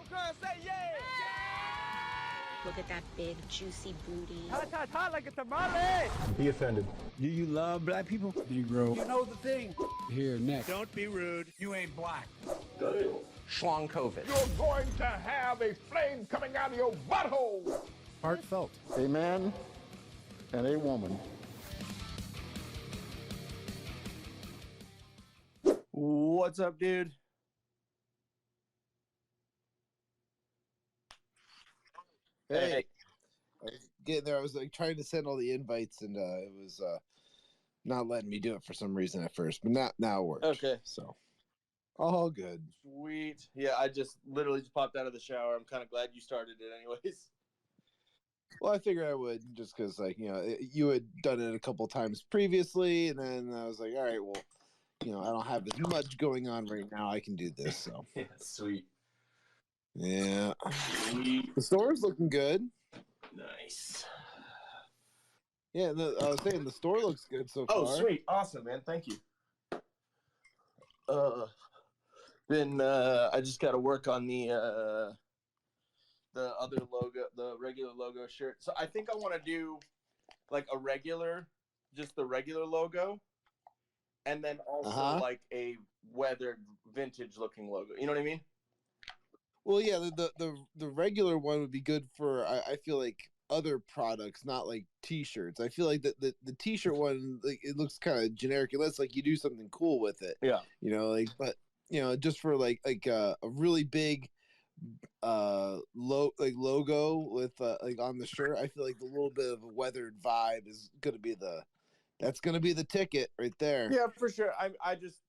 girl, say yeah! Look at that big, juicy booty. Hot like a tamale! Be offended. Do you love black people? Negro. You know the thing. Here, next. Don't be rude. You ain't black. Shawn Cav. You're going to have a flame coming out of your butthole. Heartfelt. A man and a woman. What's up, dude? Hey, I was getting there. I was like trying to send all the invites, and it was not letting me do it for some reason at first, but now it works. Okay. So all good. Sweet. Yeah, I just literally just popped out of the shower. I'm kind of glad you started it anyways. Well, I figured I would just because, like, you know, you had done it a couple times previously, and then I was like, all right, well, you know, I don't have as much going on right now. I can do this. So Yeah, sweet. yeah, Sweet. the store's looking good. Nice. Yeah, I was saying the store looks good so far. Oh, sweet. Awesome, man. Thank you. I just got to work on the other logo, the regular logo shirt. So I think I want to do like a regular, just the regular logo, and then also like a weathered vintage looking logo. You know what I mean? Well, yeah, the regular one would be good for I feel like other products, not like T-shirts. I feel like the T-shirt one, like, it looks kind of generic unless like you do something cool with it. Yeah. You know, like, but you know, just for like a really big logo with like on the shirt, I feel like the little bit of a weathered vibe is gonna be that's gonna be the ticket right there. Yeah, for sure. I just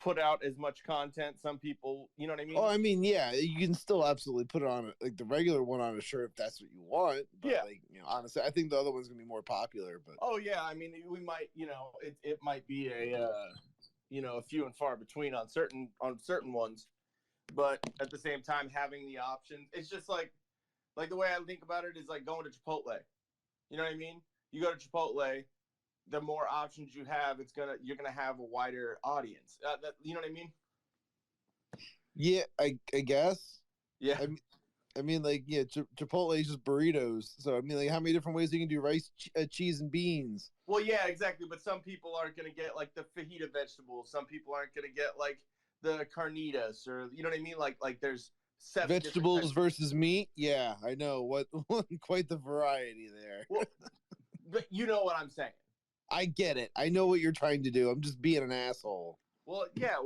put out as much content. Some people, you know what I mean? Oh, I mean, yeah, you can still absolutely put it on like the regular one on a shirt if that's what you want. But, yeah. Like, you know, honestly, I think the other one's gonna be more popular. But oh yeah, I mean, we might, you know, it might be a you know, a few and far between on certain ones, but at the same time having the option, it's just like the way I think about it is like going to Chipotle. You know what I mean? You go to Chipotle, the more options you have, you're gonna have a wider audience. You know what I mean? yeah, I guess. Yeah. I mean, like, yeah, Chipotle is just burritos. So I mean, like, how many different ways you can do rice, cheese, and beans? Well, yeah, exactly. But some people aren't gonna get like the fajita vegetables. Some people aren't gonna get like the carnitas, or you know what I mean? Like there's 7 vegetables versus meat. Yeah, I know what quite the variety there. Well, but you know what I'm saying. I get it. I know what you're trying to do. I'm just being an asshole. Well, yeah,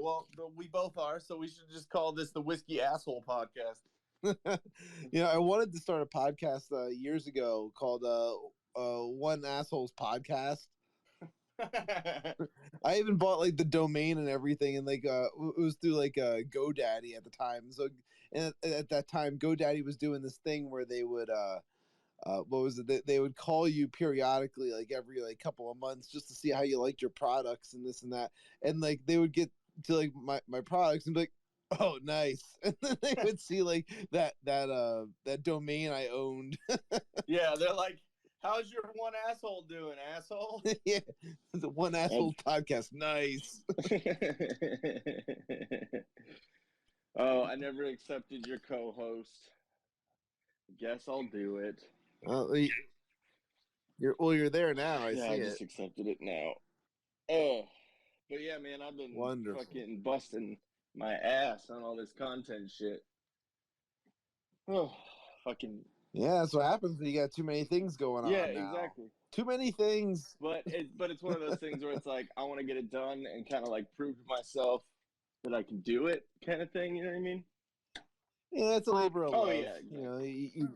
we both are, so we should just call this the Whiskey Asshole Podcast. You know, I wanted to start a podcast years ago called One Asshole's Podcast. I even bought like the domain and everything, and like it was through like GoDaddy at the time. So and at that time, GoDaddy was doing this thing where they would what was it? They would call you periodically, like every like couple of months, just to see how you liked your products and this and that. And like they would get to like my products and be like, "Oh, nice," and then they would see like that domain I owned. Yeah, they're like, "How's your one asshole doing, asshole?" Yeah, the One Asshole Podcast. Nice. Oh, I never accepted your co-host. Guess I'll do it. You're there now. I see I it. just accepted it now. Oh, but yeah, man, I've been fucking busting my ass on all this content shit. Oh, fucking. Yeah, that's what happens when you got too many things going on. Yeah, now. exactly. Too many things. But it's one of those things where it's like I want to get it done and kind of like prove to myself that I can do it, kind of thing. You know what I mean? Yeah, it's a labor of love. Yeah, exactly. You know, you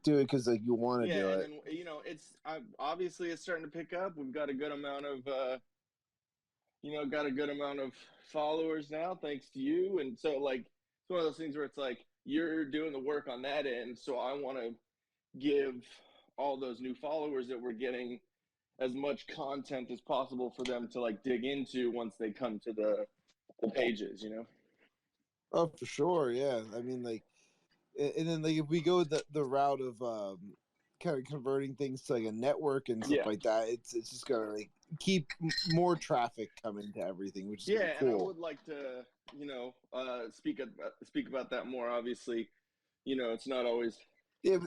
do it because like you want to do it. And then, you know, obviously it's starting to pick up. We've got a good amount of followers now, thanks to you. And so like it's one of those things where it's like you're doing the work on that end, so I want to give all those new followers that we're getting as much content as possible for them to like dig into once they come to the pages, you know. Oh, for sure, yeah. I mean, like, and then like if we go the route of kind of converting things to like a network and stuff Yeah. like that, it's just gonna like keep more traffic coming to everything, which is Yeah, cool. and I would like to, speak about that more. Obviously, it's not always. Yeah,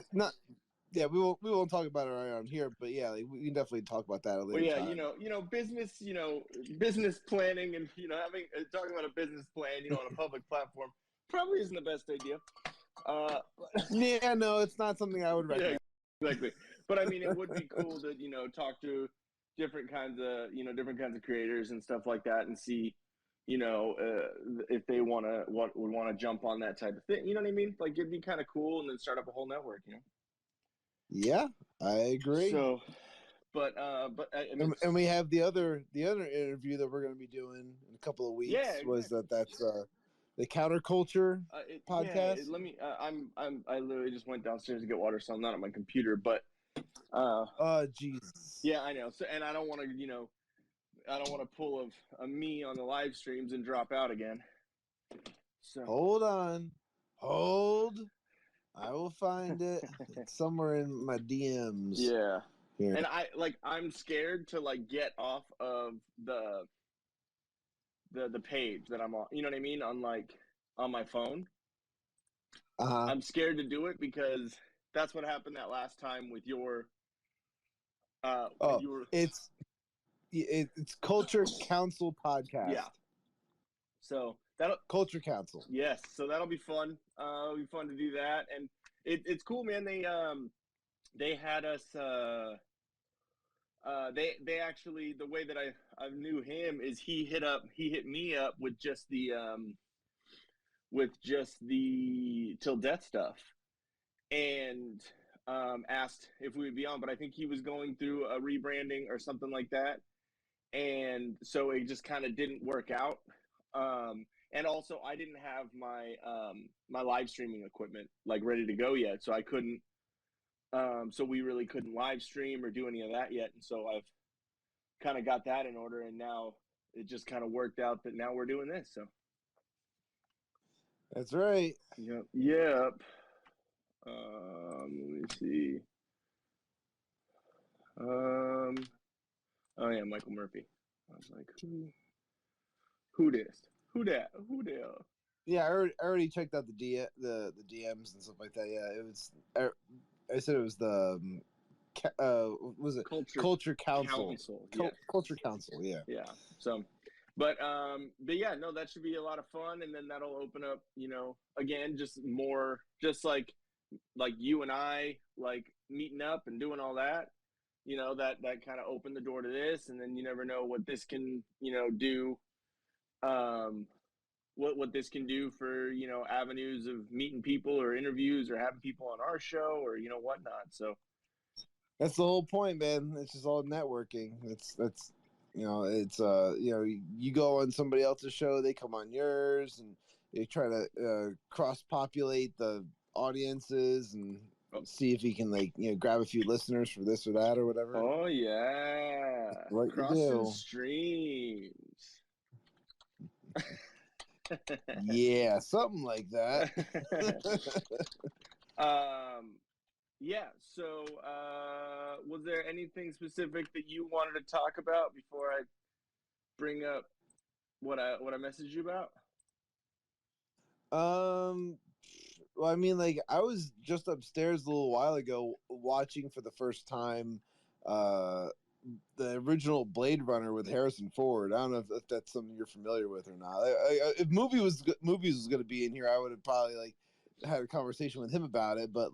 Yeah, we won't talk about it right on here, but yeah, like, we can definitely talk about that at a later Well, yeah, time. business planning and having talking about a business plan, on a public platform probably isn't the best idea. Yeah, no, it's not something I would recommend. Yeah, exactly. But I mean, it would be cool to talk to different kinds of creators and stuff like that, and see, if they would want to jump on that type of thing. You know what I mean? Like, it'd be kind of cool, and then start up a whole network. Yeah, I agree. So, but and we have the other interview that we're going to be doing in a couple of weeks. Yeah, exactly. That's the Counterculture podcast. Yeah, let me. I literally just went downstairs to get water, so I'm not on my computer. But oh Jesus. Yeah, I know. So, and I don't want to pull a me on the live streams and drop out again. So hold on, I will find it. It's somewhere in my DMs. Yeah. Here. And I'm scared to get off of the page that I'm on. You know what I mean? On my phone. I'm scared to do it because that's what happened that last time with your. It's Culture Council podcast. Yeah. So that'll Culture Council. Yes. So that'll be fun. It'll be fun to do that, and it's cool, man. They had us. They actually, the way that I knew him is he hit me up with just the Til Death stuff, and asked if we would be on, but I think he was going through a rebranding or something like that, and so it just kind of didn't work out. And also I didn't have my my live streaming equipment ready to go yet, so I couldn't. So we really couldn't live stream or do any of that yet, and so I've kind of got that in order, and now it just kind of worked out that now we're doing this. So that's right. Yep. Let me see. Oh yeah, Michael Murphy. I was like, who this? Who that? Who there? Yeah, I already checked out the DMs and stuff like that. Yeah, it was. I said it was the was it Culture Council? Yeah. Culture Council. Yeah. Yeah. So, but yeah, no, that should be a lot of fun, and then that'll open up, again, just more, just like you and I meeting up and doing all that. That kind of opened the door to this, and then you never know what this can, do. What this can do for avenues of meeting people or interviews or having people on our show or whatnot. So that's the whole point, man. It's just all networking. That's you go on somebody else's show, they come on yours, and you try to cross populate the audiences and see if you can grab a few listeners for this or that or whatever. Oh yeah, crossing streams. Yeah, something like that. Yeah. So, was there anything specific that you wanted to talk about before I bring up what I messaged you about? Well, I mean, I was just upstairs a little while ago watching for the first time the original Blade Runner with Harrison Ford. I don't know if that's something you're familiar with or not. If movies was going to be in here, I would have probably had a conversation with him about it. But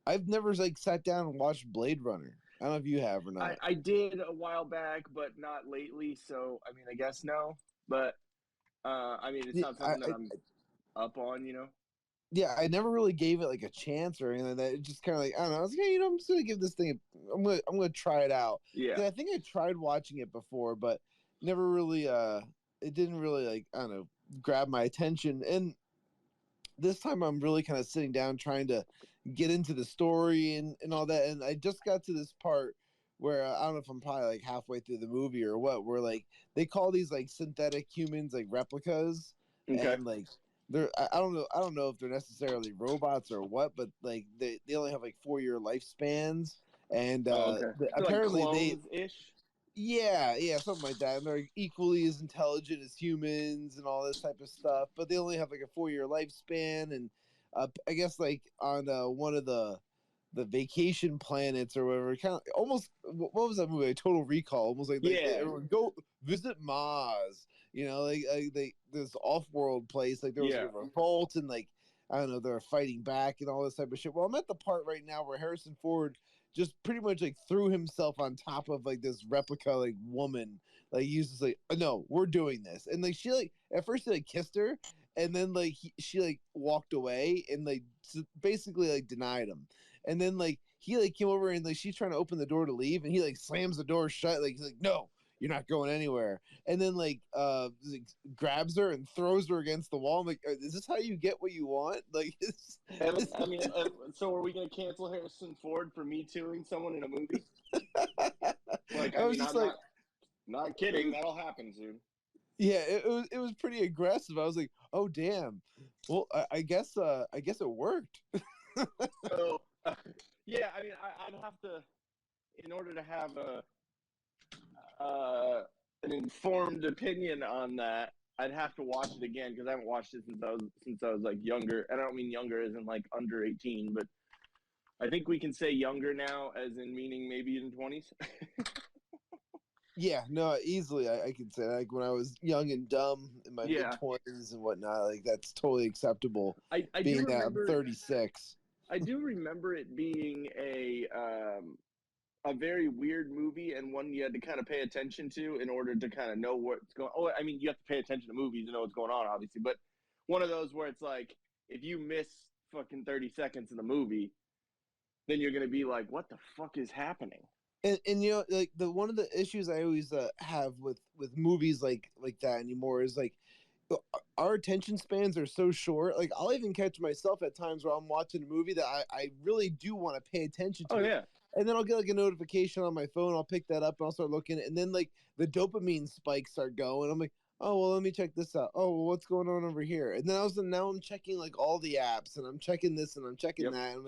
I've never sat down and watched Blade Runner. I don't know if you have or not. I did a while back, but not lately. So I mean, I guess no. But I mean, it's not something that I'm up on. Yeah, I never really gave it a chance or anything like that. It just kind of I don't know. I was like, hey, I'm just gonna give this thing. I'm gonna try it out. Yeah. I think I tried watching it before, but never really. It didn't really I don't know, grab my attention. And this time I'm really kind of sitting down trying to get into the story and all that. And I just got to this part where I don't know if I'm probably halfway through the movie or what, where they call these synthetic humans replicas. Okay. And I don't know if they're necessarily robots or what, but like they only have like 4-year lifespans, and apparently like clones-ish? Yeah, something like that. And they're equally as intelligent as humans and all this type of stuff, but they only have like a 4-year lifespan. And I guess like on one of the vacation planets or whatever, kind of almost, what was that movie? Like Total Recall, almost like everyone go visit Mars. You know, like this off-world place, like there was a revolt, and like I don't know, they're fighting back and all this type of shit. Well, I'm at the part right now where Harrison Ford just pretty much like threw himself on top of like this replica like woman. Like he's just like, no, we're doing this, and like she like at first he like kissed her, and then like she like walked away and like basically like denied him, and then like he like came over and like she's trying to open the door to leave, and he like slams the door shut, like he's like, no, you're not going anywhere. And then like grabs her and throws her against the wall. I'm like, is this how you get what you want? Like, I mean, so are we gonna cancel Harrison Ford for Me Tooing someone in a movie? Like, I was just like, not kidding, that'll happen soon. Yeah, it was pretty aggressive. I was like, oh damn. Well, I guess it worked. So yeah, I mean, I'd have to, in order to have an informed opinion on that, I'd have to watch it again, because I haven't watched it since I was like younger. And I don't mean younger as in like under 18, but I think we can say younger now as in meaning maybe in 20s. Yeah, no, easily I can say like when I was young and dumb in my mid-20s and whatnot, like that's totally acceptable. I being that I'm 36. I do remember it being a very weird movie, and one you had to kind of pay attention to in order to kind of know what's going on. Oh, I mean, you have to pay attention to movies to know what's going on, obviously, but one of those where it's like, if you miss fucking 30 seconds in the movie, then you're going to be like, what the fuck is happening? And you know, like one of the issues I always have with movies like that anymore is like our attention spans are so short. Like I'll even catch myself at times where I'm watching a movie that I really do want to pay attention to. Oh yeah. And then I'll get like a notification on my phone. I'll pick that up and I'll start looking. And then like the dopamine spikes start going. I'm like, oh, well, let me check this out. Oh, well, what's going on over here? And then now I'm checking like all the apps, and I'm checking this and I'm checking that. And I'm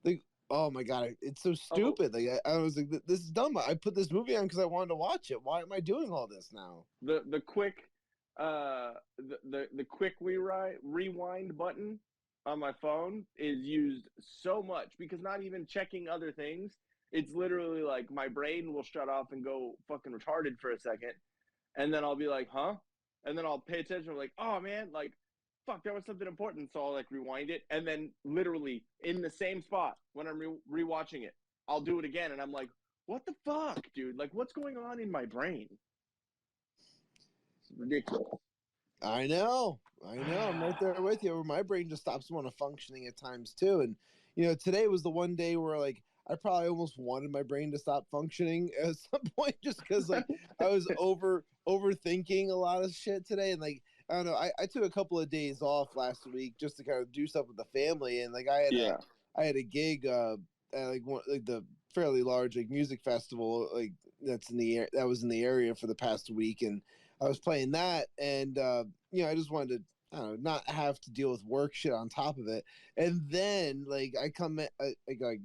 like, oh my God, it's so stupid. Like I was like, this is dumb. I put this movie on because I wanted to watch it. Why am I doing all this now? The quick the quick rewind button on my phone is used so much, because not even checking other things, it's literally like my brain will shut off and go fucking retarded for a second, and then I'll be like, huh? And then I'll pay attention. I'm like, oh man, like fuck, that was something important. So I'll like rewind it, and then literally in the same spot when I'm rewatching it, I'll do it again, and I'm like, what the fuck, dude? Like, what's going on in my brain? It's ridiculous. I know. I'm right there with you. Where my brain just stops functioning at times too. And you know, today was the one day where like I probably almost wanted my brain to stop functioning at some point, just because like I was overthinking a lot of shit today. And like I don't know, I took a couple of days off last week just to kind of do stuff with the family, and like I had a gig at like the fairly large like music festival like that was in the area for the past week, and I was playing that, and you know, I just wanted to, I don't know, not have to deal with work shit on top of it. And then like I come in,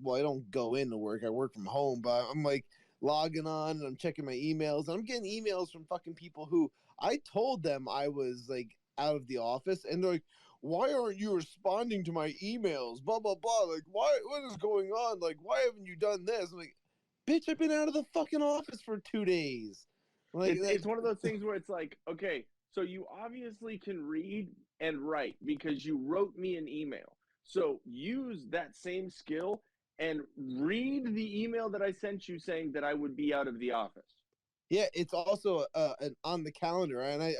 well, I don't go into work, I work from home, but I'm like logging on and I'm checking my emails, and I'm getting emails from fucking people who I told them I was like out of the office, and they're like, why aren't you responding to my emails? Blah blah blah. Like, what is going on? Like, why haven't you done this? I'm like, bitch, I've been out of the fucking office for 2 days. Like, it's one of those things where it's like, okay, so you obviously can read and write because you wrote me an email. So use that same skill and read the email that I sent you saying that I would be out of the office. Yeah, it's also on the calendar, and I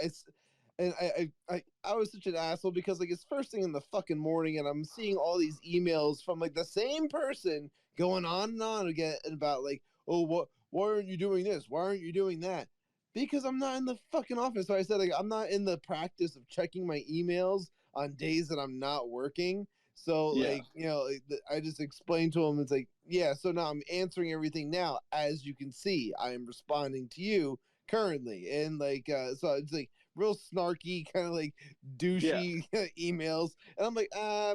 was such an asshole because like it's first thing in the fucking morning, and I'm seeing all these emails from like the same person going on and on again about like, oh, why aren't you doing this? Why aren't you doing that? Because I'm not in the fucking office. So I said, like, I'm not in the practice of checking my emails on days that I'm not working. So, like, you know, I just explained to him, it's like, yeah, so now I'm answering everything now. As you can see, I am responding to you currently. And, like, so it's like real snarky, kind of like douchey emails, and I'm like,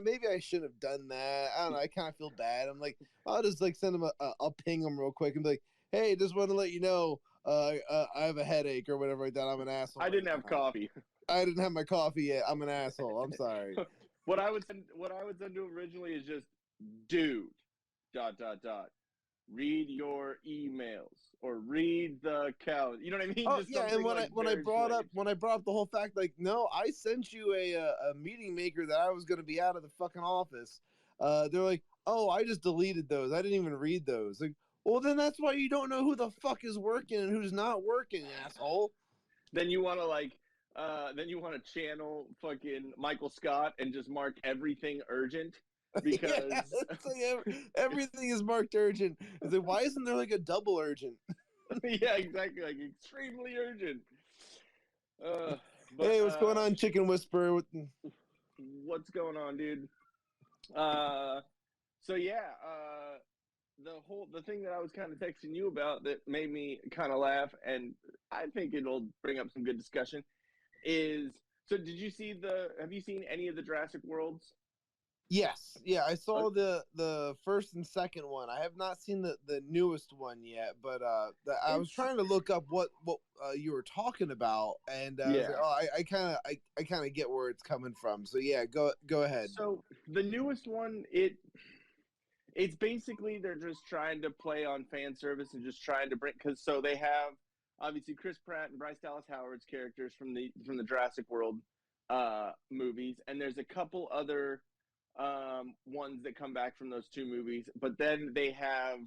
maybe I shouldn't have done that. I don't know. I kind of feel bad. I'm like, I'll just like send him I'll ping him real quick and be like, hey, just want to let you know, I have a headache or whatever like that. I'm an asshole. I didn't have coffee. I didn't have my coffee yet. I'm an asshole. I'm sorry. What I would send to originally is just, dude, ... read your emails or read the calendar. You know what I mean? Oh just yeah, and when I brought up the whole fact, like, no, I sent you a meeting maker that I was going to be out of the fucking office. They're like, oh, I just deleted those. I didn't even read those. Like, well, then that's why you don't know who the fuck is working and who's not working, asshole. Then you want to channel fucking Michael Scott and just mark everything urgent. Because it's like everything is marked urgent. It's like, why isn't there like a double urgent? Yeah, exactly, like extremely urgent. Hey, what's going on, Chicken Whisperer? What's going on, dude? So yeah, the thing that I was kind of texting you about that made me kind of laugh, and I think it'll bring up some good discussion. Is so? Have you seen any of the Jurassic Worlds? Yes, yeah, I saw the first and second one. I have not seen the newest one yet, but I was trying to look up what you were talking about, and I was like, I kind of get where it's coming from. So yeah, go ahead. So the newest one, it's basically they're just trying to play on fan service and just trying to bring, because so they have obviously Chris Pratt and Bryce Dallas Howard's characters from the Jurassic World movies, and there's a couple other ones that come back from those two movies, but then they have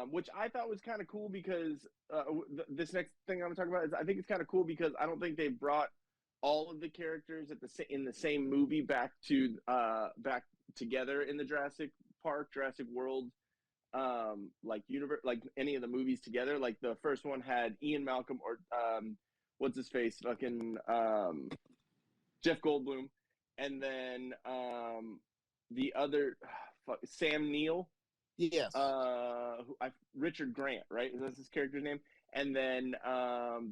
which I thought was kind of cool, because this next thing I'm gonna talk about is I think it's kind of cool because I don't think they brought all of the characters in the same movie back together in the Jurassic World like universe, like any of the movies together. Like the first one had Ian Malcolm or what's his face, fucking Jeff Goldblum. And then the other, Sam Neill. Yes. Richard Grant, right? Is that his character's name? And then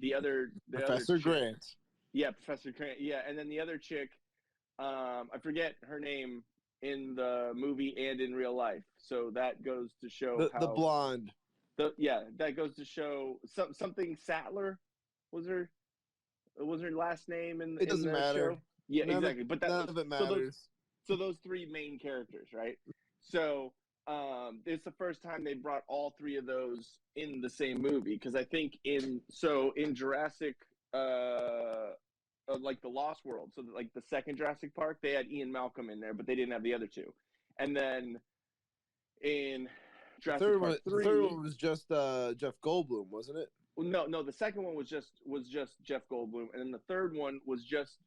the other Professor Grant. Yeah, Professor Grant. Yeah, and then the other chick, I forget her name in the movie and in real life. So that goes to show the blonde. That goes to show something Sattler was her last name in it doesn't the matter. show. Yeah, exactly. But none of it matters. So those three main characters, right? So it's the first time they brought all three of those in the same movie, because I think in Jurassic, like the Lost World, so like the second Jurassic Park, they had Ian Malcolm in there, but they didn't have the other two. And then in Jurassic Park 3, the third one was just Jeff Goldblum, wasn't it? No, the second one was just Jeff Goldblum, and then the third one was just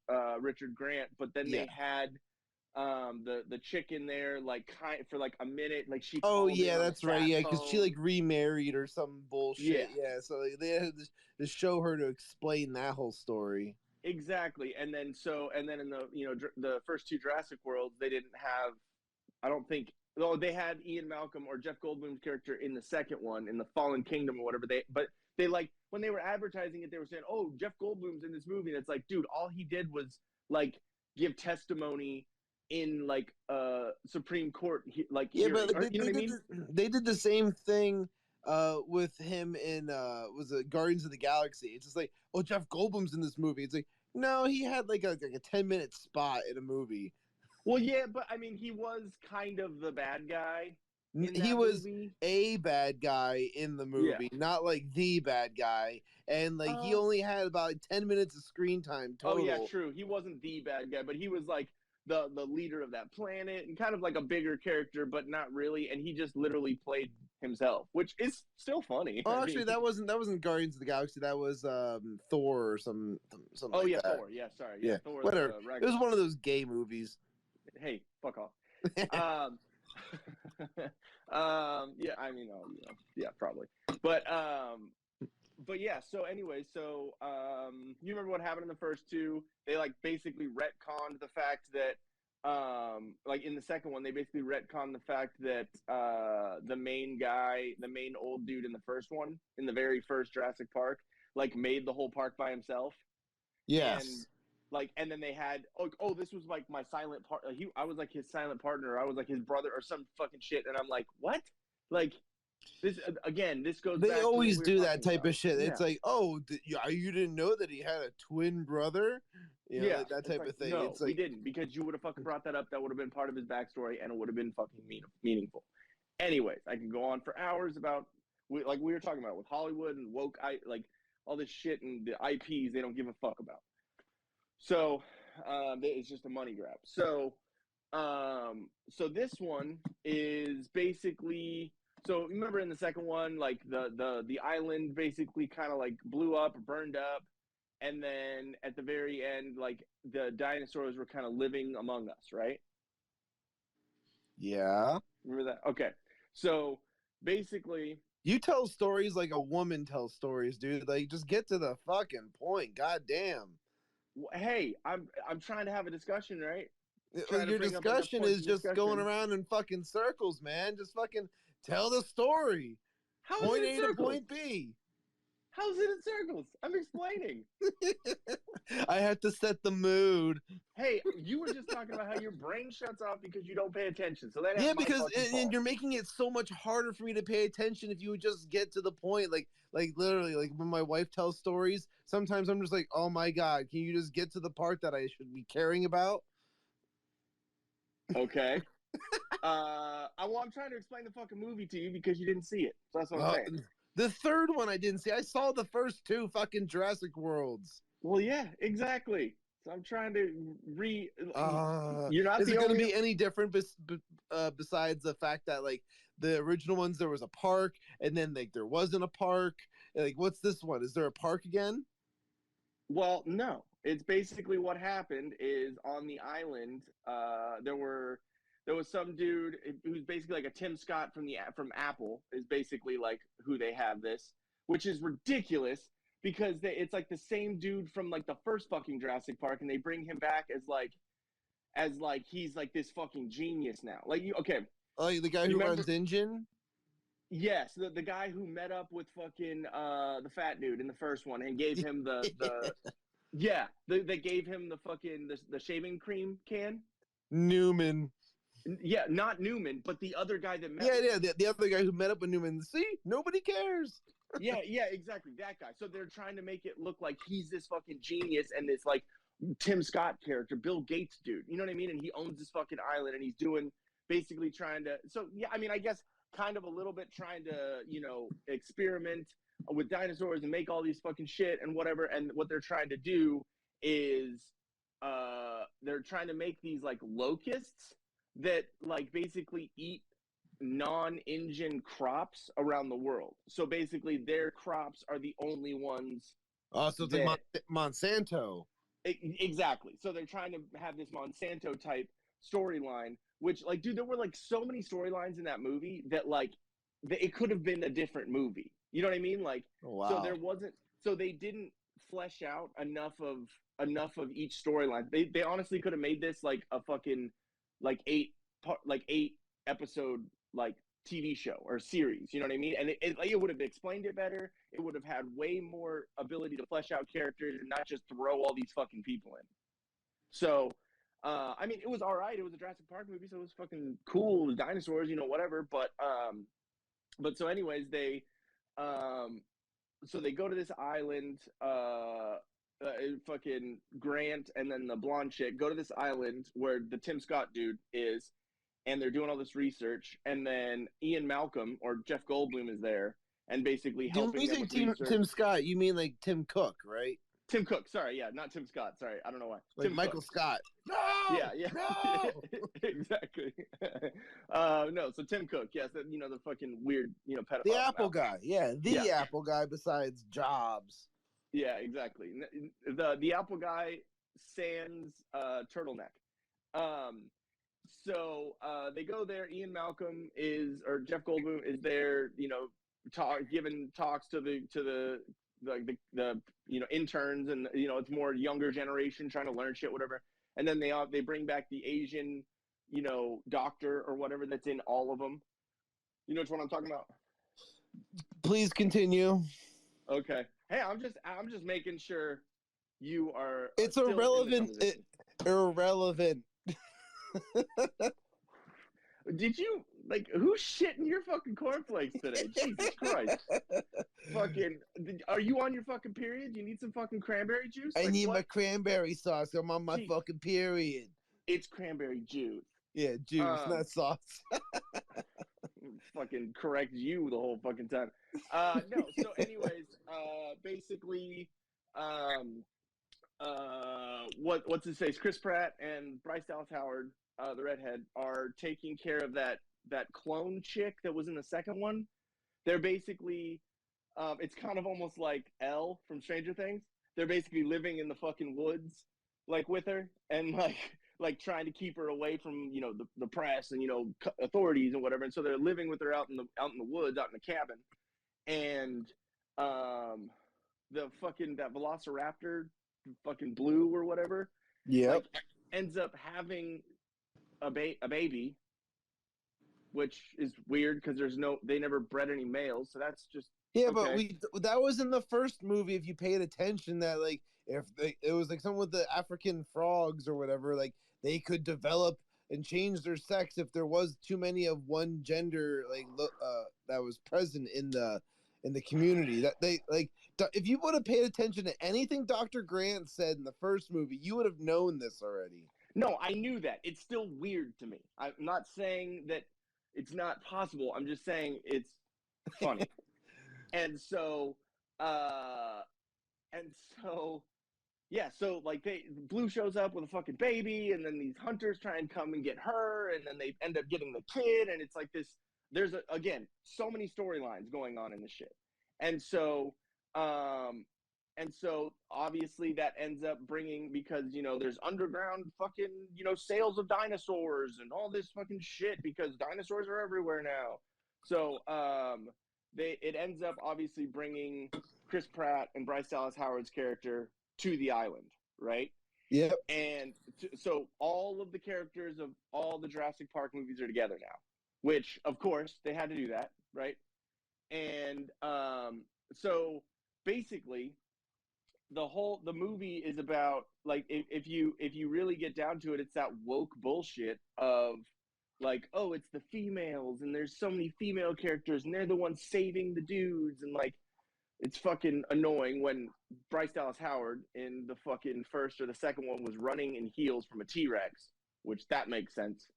Richard Grant. But then they had the chick in there, like for like a minute, like she. Oh yeah, that's right. Yeah, because she like remarried or some bullshit. Yeah, so they had to show her to explain that whole story. Exactly, and then in the the first two Jurassic Worlds, they didn't have. I don't think. Oh, they had Ian Malcolm or Jeff Goldblum's character in the second one, in the Fallen Kingdom or whatever. They like, when they were advertising it, they were saying, "Oh, Jeff Goldblum's in this movie." And it's like, dude, all he did was like give testimony in like Supreme Court, like hearing. But they did the same thing with him in was it Guardians of the Galaxy? It's just like, oh, Jeff Goldblum's in this movie. It's like, no, he had like a 10-minute spot in a movie. Well, yeah, but I mean, he was kind of the bad guy. He was a bad guy in the movie, not like the bad guy. And like he only had about 10 minutes of screen time total. Oh yeah, true. He wasn't the bad guy, but he was like the leader of that planet and kind of like a bigger character, but not really. And he just literally played himself, which is still funny. Oh, actually, that wasn't Guardians of the Galaxy. That was Thor or something. Oh like yeah, that. Thor. Yeah, sorry. Yeah, Thor. Whatever. It was one of those gay movies. Hey, fuck off. Yeah, I mean, yeah, probably. But yeah. So anyway, you remember what happened in the first two? They like basically retconned the fact that, like in the second one, they basically retconned the fact that the main old dude in the first one, in the very first Jurassic Park, like made the whole park by himself. Yes. And and then they had this was like my silent part. I was like his silent partner. I was like his brother or some fucking shit. And I'm like, what? Like this again. This goes. They back always to what we do were that talking type about. of shit. Yeah. It's like, oh, you didn't know that he had a twin brother? You know, yeah, like that type of thing. No, it's like, we didn't, because you would have fucking brought that up. That would have been part of his backstory, and it would have been fucking meaningful. Anyways, I can go on for hours about we were talking about with Hollywood and woke, all this shit and the IPs they don't give a fuck about. So it's just a money grab. So this one is basically, so remember in the second one, like the island basically kind of like blew up or burned up, and then at the very end, like the dinosaurs were kind of living among us, right? yeah. Remember that? Okay. So basically, You tell stories like a woman tells stories, dude. Like, just get to the fucking point. God damn. hey, I'm trying to have a discussion, right? Your discussion is just going around in fucking circles, man. Just fucking tell the story. How Point is it A to circles? point B. How's it in circles? I'm explaining. I have to set the mood. Hey, you were just talking about how your brain shuts off because you don't pay attention. So Yeah, because and you're making it so much harder for me to pay attention if you would just get to the point. Like literally, like when my wife tells stories, sometimes I'm just like, oh my God, can you just get to the part that I should be caring about? Okay. I'm trying to explain the fucking movie to you because you didnn't see it. So that's what I'm saying. The third one I didn't see. I saw the first two fucking Jurassic Worlds. Well, yeah, exactly. So I'm trying to You're not. Is it going to be only any different besides the fact that like the original ones there was a park and then like there wasn't a park? Like, what's this one? Is there a park again? Well, no. It's basically what happened is on the island, there was some dude who's basically like a Tim Scott from Apple is basically like who they have this, which is ridiculous because it's like the same dude from like the first fucking Jurassic Park, and they bring him back as like he's like this fucking genius now. Like the guy who runs Engine. Yes, the guy who met up with fucking the fat dude in the first one and gave him the yeah, they gave him the fucking the shaving cream can. Newman. Yeah, not Newman, but the other guy that met. The other guy who met up with Newman. See, nobody cares. yeah, exactly, that guy. So they're trying to make it look like he's this fucking genius and this like Tim Scott character, Bill Gates dude. You know what I mean? And he owns this fucking island, and he's doing basically trying to. So yeah, I mean, I guess kind of a little bit trying to experiment with dinosaurs and make all these fucking shit and whatever. And what they're trying to do is they're trying to make these like locusts that like basically eat non-Indian crops around the world. So basically their crops are the only ones. Oh, so it's like Monsanto. Exactly. So they're trying to have this Monsanto type storyline, which like, dude, there were like so many storylines in that movie that like it could have been a different movie. You know what I mean? Like, wow. So they didn't flesh out enough of each storyline. They honestly could have made this like a fucking like 8 episode like TV show or series, you know what I mean? And it would have explained it better. It would have had way more ability to flesh out characters and not just throw all these fucking people in. So, I mean, it was all right. It was a Jurassic Park movie, so it was fucking cool, dinosaurs, whatever. But so anyways, they go to this island. Fucking Grant and then the blonde chick go to this island where the Tim Scott dude is, and they're doing all this research, and then Ian Malcolm or Jeff Goldblum is there and basically helping them with research. Tim Scott, you mean like Tim Cook, right? Tim Cook, sorry, yeah, not Tim Scott, sorry, I don't know why. Like Tim Michael Cook. Scott. No, yeah, no, exactly. No, so Tim Cook, yes, the fucking weird, pedophile. The Apple guy, Apple guy besides Jobs. Yeah, exactly. The Apple guy sans turtleneck. So they go there. Ian Malcolm or Jeff Goldblum is there, giving talks to the interns, and it's more younger generation trying to learn shit, whatever. And then they bring back the Asian, doctor or whatever that's in all of them. You know which one I'm talking about? Please continue. Okay. Hey, I'm just making sure you are. It's still in the irrelevant. conversation. Irrelevant. Did you who's shitting your fucking cornflakes today? Jesus Christ! Fucking, are you on your fucking period? You need some fucking cranberry juice? I need what? my cranberry sauce. I'm on my fucking period. It's cranberry juice. Yeah, juice, not sauce. Fucking correct you the whole fucking time. No. So, anyways, basically, what's his face? Chris Pratt and Bryce Dallas Howard, the redhead, are taking care of that clone chick that was in the second one. They're basically, it's kind of almost like Elle from Stranger Things. They're basically living in the fucking woods, with her, and like trying to keep her away from the press and authorities and whatever. And so they're living with her out in the woods, out in the cabin, and the fucking that Velociraptor, fucking Blue or whatever, ends up having a baby, which is weird because they never bred any males, so that's just okay. But that was in the first movie. If you paid attention, that it was something with the African frogs or whatever, they could develop and change their sex if there was too many of one gender that was present in the community. That if you would have paid attention to anything Dr. Grant said in the first movie, you would have known this already. No, I knew that. It's still weird to me. I'm not saying that it's not possible. I'm just saying it's funny. So Blue shows up with a fucking baby, and then these hunters try and come and get her, and then they end up getting the kid, and it's like this. There's again so many storylines going on in this shit, and so obviously that ends up bringing, because there's underground fucking sales of dinosaurs and all this fucking shit because dinosaurs are everywhere now. So it ends up obviously bringing Chris Pratt and Bryce Dallas Howard's character to the island, right? Yep. And so all of the characters of all the Jurassic Park movies are together now, which of course they had to do that, right? And so basically the movie is about, if you really get down to it, it's that woke bullshit of oh, it's the females, and there's so many female characters, and they're the ones saving the dudes, and it's fucking annoying when Bryce Dallas Howard in the fucking first or the second one was running in heels from a T-Rex, which that makes sense.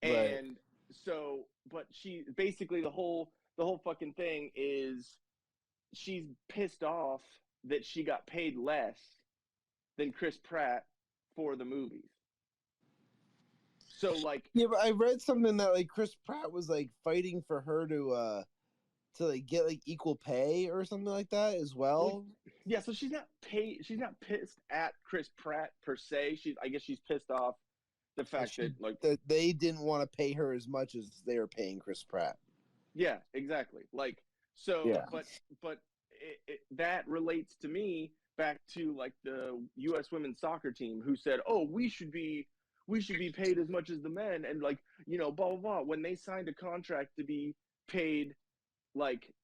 Right. And so, but she basically the whole fucking thing is she's pissed off that she got paid less than Chris Pratt for the movies. So but I read something that Chris Pratt was fighting for her to get equal pay or something like that as well. Yeah, so she's not pissed at Chris Pratt per se. I guess she's pissed off the fact that they didn't want to pay her as much as they were paying Chris Pratt. Yeah, exactly. But that relates to me back to the U.S. women's soccer team who said, "Oh, we should be paid as much as the men," and blah blah blah. When they signed a contract to be paid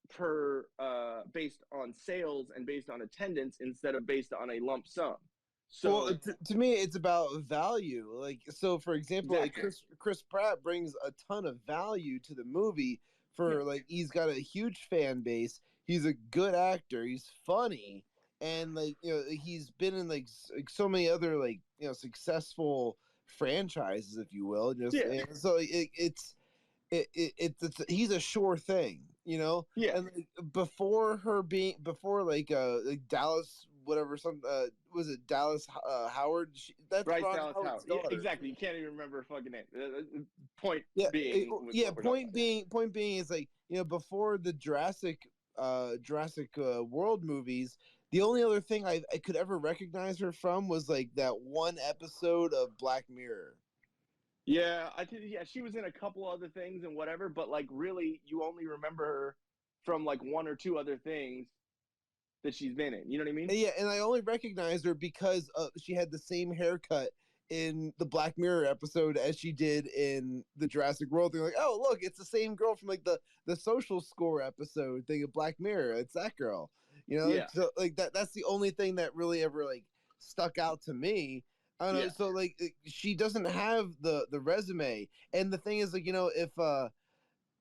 per based on sales and based on attendance instead of based on a lump sum. So to me, it's about value. So for example, exactly. Chris Pratt brings a ton of value to the movie. He's got a huge fan base. He's a good actor. He's funny, and he's been in so many other successful franchises, if you will. And so it's he's a sure thing, Yeah. And before Dallas, whatever, was it Dallas Howard? That's Bryce Ron Dallas Howard. Yeah, exactly. You can't even remember her fucking name. Point being is before the Jurassic World movies, the only other thing I could ever recognize her from was that one episode of Black Mirror. Yeah, I think she was in a couple other things and whatever, but really you only remember her from one or two other things that she's been in. You know what I mean? Yeah, and I only recognized her because she had the same haircut in the Black Mirror episode as she did in the Jurassic World thing. Oh, look, it's the same girl from the Social Score episode thing of Black Mirror. It's that girl. Yeah. So that's the only thing that really ever stuck out to me. I don't know. Yeah. So like she doesn't have the resume, and the thing is like,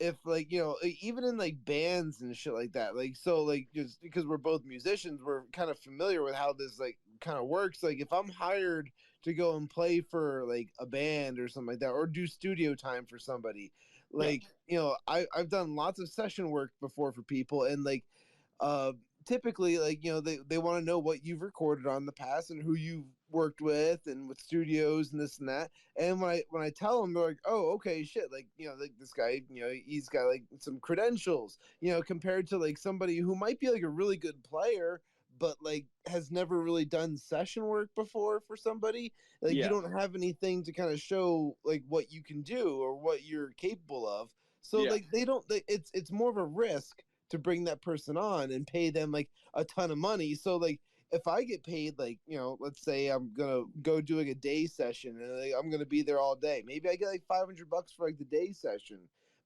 if like, even in like bands and shit like that, like, so like, just because we're both musicians, we're kind of familiar with how this like kind of works. Like if I'm hired to go and play for like a band or something like that, or do studio time for somebody, like, I've done lots of session work before for people, and like typically, like, they want to know what you've recorded on the past and who you've worked with and with studios and this and that. And when I tell them, they're like, oh, okay, shit, like, like this guy, he's got like some credentials, compared to like somebody who might be like a really good player, but like has never really done session work before for somebody. Like, you don't have anything to kind of show like what you can do or what you're capable of. So like it's more of a risk to bring that person on and pay them like a ton of money. So like if I get paid, like, let's say I'm gonna go doing a day session and like, I'm gonna be there all day, maybe I get like $500 for like the day session,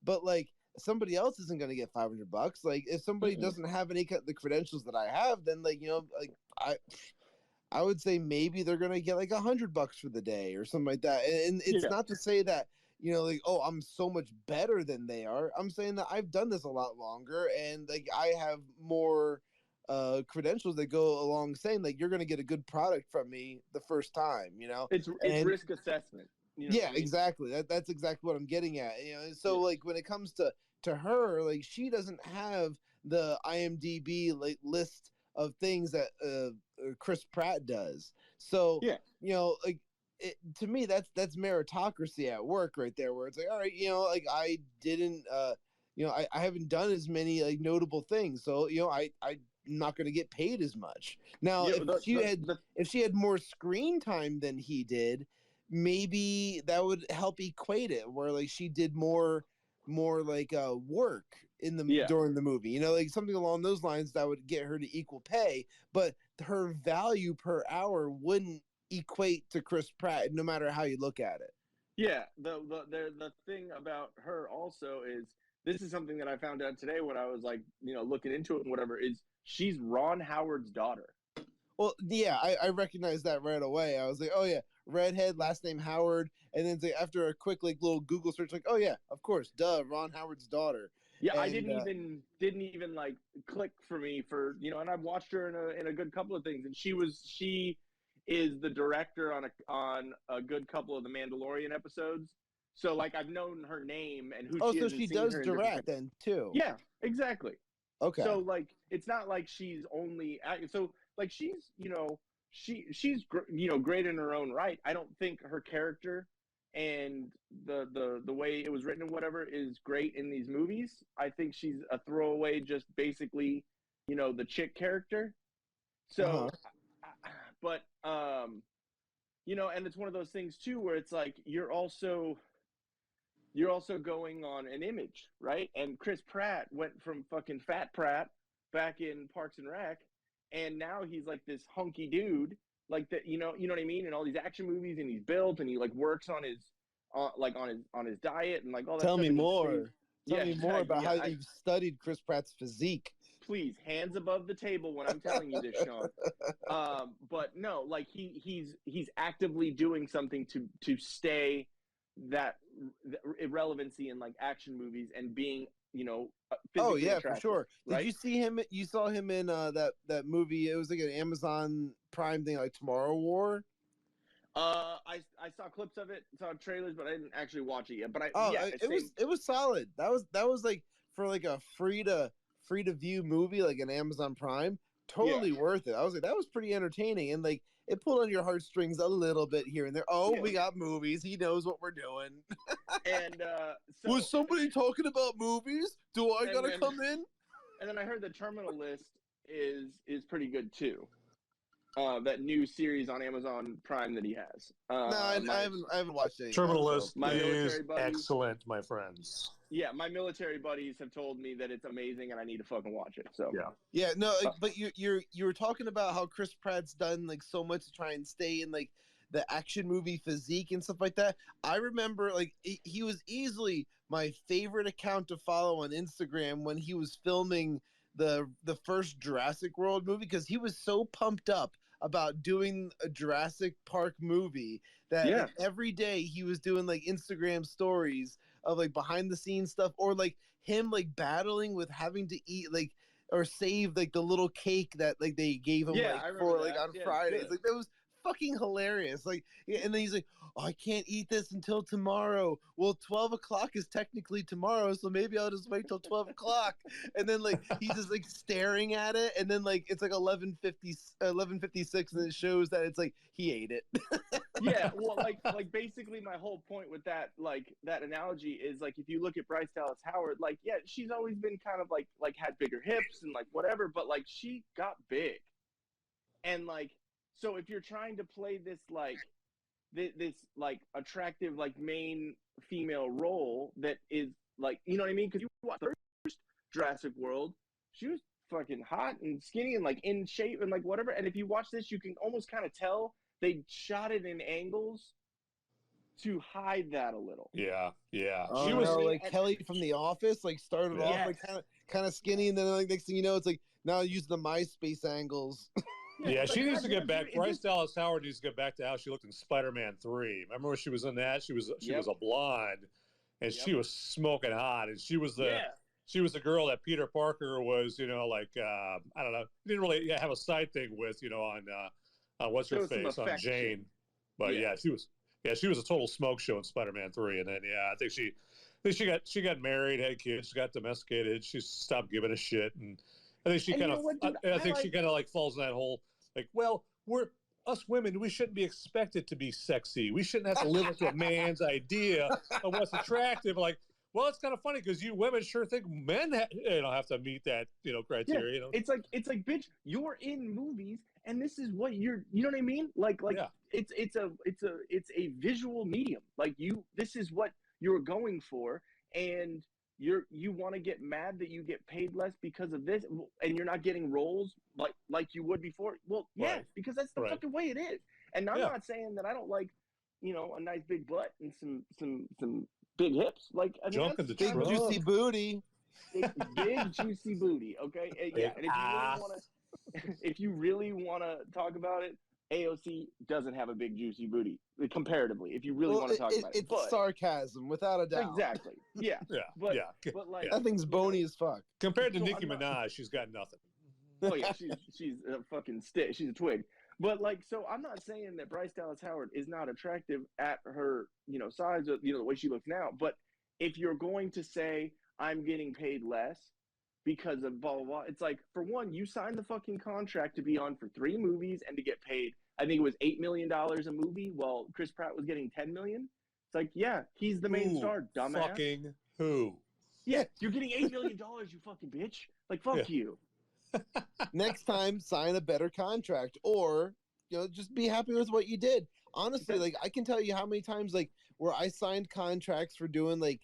but like somebody else isn't gonna get $500. Like if somebody doesn't have any the credentials that I have, then like, like I would say maybe they're gonna get like $100 for the day or something like that. And it's not to say that, like, oh, I'm so much better than they are. I'm saying that I've done this a lot longer, and like I have more credentials that go along saying like you're gonna get a good product from me the first time. It's risk assessment. Yeah, exactly. That's exactly what I'm getting at. So like when it comes to her, like she doesn't have the IMDb like list of things that Chris Pratt does. So like. To me, that's meritocracy at work right there, where it's like, all right, like I didn't, I haven't done as many like notable things, so I'm not going to get paid as much. Now, if she had more screen time than he did, maybe that would help equate it, where like she did more like work in the during the movie, like something along those lines that would get her to equal pay, but her value per hour wouldn't equate to Chris Pratt, no matter how you look at it. Yeah, the thing about her also is, this is something that I found out today when I was like, looking into it and whatever, is she's Ron Howard's daughter. Well, yeah, I recognized that right away. I was like, oh yeah, redhead, last name Howard, and then like, after a quick like little Google search, like, oh yeah, of course, duh, Ron Howard's daughter. Yeah, and I didn't even like click for me for, and I've watched her in a good couple of things, and she is the director on a good couple of the Mandalorian episodes. So like I've known her name and who she is. Oh, so she does direct then too. Yeah, exactly. Okay. So like it's not like she's only so like she's she's great in her own right. I don't think her character and the way it was written and whatever is great in these movies. I think she's a throwaway, just basically the chick character. So but and it's one of those things too where it's like you're also going on an image, right? And Chris Pratt went from fucking Fat Pratt back in Parks and Rec, and now he's like this hunky dude, like that, you know what I mean? In all these action movies, and he's built, and he like works on his on his diet and like all that. Tell me more. Tell me more about how you've studied Chris Pratt's physique. Please, hands above the table when I'm telling you this, Shawn. But no, like he's actively doing something to stay that irrelevancy in like action movies and being, oh yeah, for sure. Right? Did you see him? You saw him in that movie. It was like an Amazon Prime thing, like Tomorrow War. I saw clips of it, saw trailers, but I didn't actually watch it yet. But it was solid. That was like for like a free to view movie, like an Amazon Prime. Totally worth it. I was like, that was pretty entertaining, and like it pulled on your heartstrings a little bit here and there. We got movies. He knows what we're doing. And was somebody talking about movies? Do I gotta come in? And then I heard the Terminal List is pretty good too. That new series on Amazon Prime that he has. I haven't watched it. Terminal List is excellent, my friends. Yeah, my military buddies have told me that it's amazing, and I need to fucking watch it. So but you were talking about how Chris Pratt's done like so much to try and stay in like the action movie physique and stuff like that. I remember like he was easily my favorite account to follow on Instagram when he was filming the first Jurassic World movie, because he was so pumped up about doing a Jurassic Park movie that like, every day he was doing like Instagram stories of like behind the scenes stuff, or like him like battling with having to eat like or save like the little cake that like they gave him like for like on Fridays. Like that was fucking hilarious. Like, and then he's like, oh, I can't eat this until tomorrow. Well, 12 o'clock is technically tomorrow, so maybe I'll just wait till 12 o'clock. And then like he's just like staring at it, and then like it's like 11:56, and it shows that it's like he ate it. Yeah, well, like basically my whole point with that, like that analogy is like if you look at Bryce Dallas Howard, like yeah, she's always been kind of like had bigger hips and like whatever, but like she got big, and like so if you're trying to play this like this like attractive like main female role that is like, you know what I mean? Because you watch the first Jurassic World, she was fucking hot and skinny and like in shape and like whatever. And if you watch this, you can almost kind of tell they shot it in angles to hide that a little. Yeah. She was like Kelly from The Office, like started off like kind of skinny, and then like next thing you know, it's like now use the MySpace angles. Yeah, she needs to get back. Bryce Dallas Howard needs to get back to how she looked in Spider-Man 3. Remember when she was in that? She was a blonde, and she was smoking hot, and she was the girl that Peter Parker was, you know, like I don't know, didn't really have a side thing with, you know, on what's her face on Jane, but she was a total smoke show in Spider-Man 3, and then I think she got married, had kids, got domesticated, she stopped giving a shit, and I think she kind of she kind of like falls in that whole like, well, we're us women, we shouldn't be expected to be sexy. We shouldn't have to live up to a man's idea of what's attractive. Like, well, it's kind of funny because you women sure think men have to meet that, you know, criteria. You know? It's like, bitch, you're in movies, and this is what you know what I mean? Like it's a visual medium. Like this is what you're going for, and you want to get mad that you get paid less because of this, and you're not getting roles like you would before. Well, yeah, because that's the fucking way it is. And I'm not saying that I don't like, you know, a nice big butt and some big hips. Like, I mean, big juicy booty. Big juicy booty. Okay, yeah. And if you really want to talk about it, AOC doesn't have a big juicy booty comparatively. If you really want to talk about it, it's sarcasm without a doubt. Exactly. Yeah. But like that thing's bony as fuck. Compared to Nicki Minaj, she's got nothing. Oh yeah, she's a fucking stick. She's a twig. But like, so I'm not saying that Bryce Dallas Howard is not attractive at her, you know, size, you know, the way she looks now. But if you're going to say I'm getting paid less because of blah, blah, blah. It's like, for one, you signed the fucking contract to be on for 3 movies and to get paid, I think it was $8 million a movie, while Chris Pratt was getting $10 million. It's like, yeah, he's the main star, dumbass. Fucking who? Yeah, you're getting $8 million, you fucking bitch. Like, fuck you. Next time, sign a better contract, or, you know, just be happy with what you did. Honestly, like, I can tell you how many times, like, where I signed contracts for doing, like,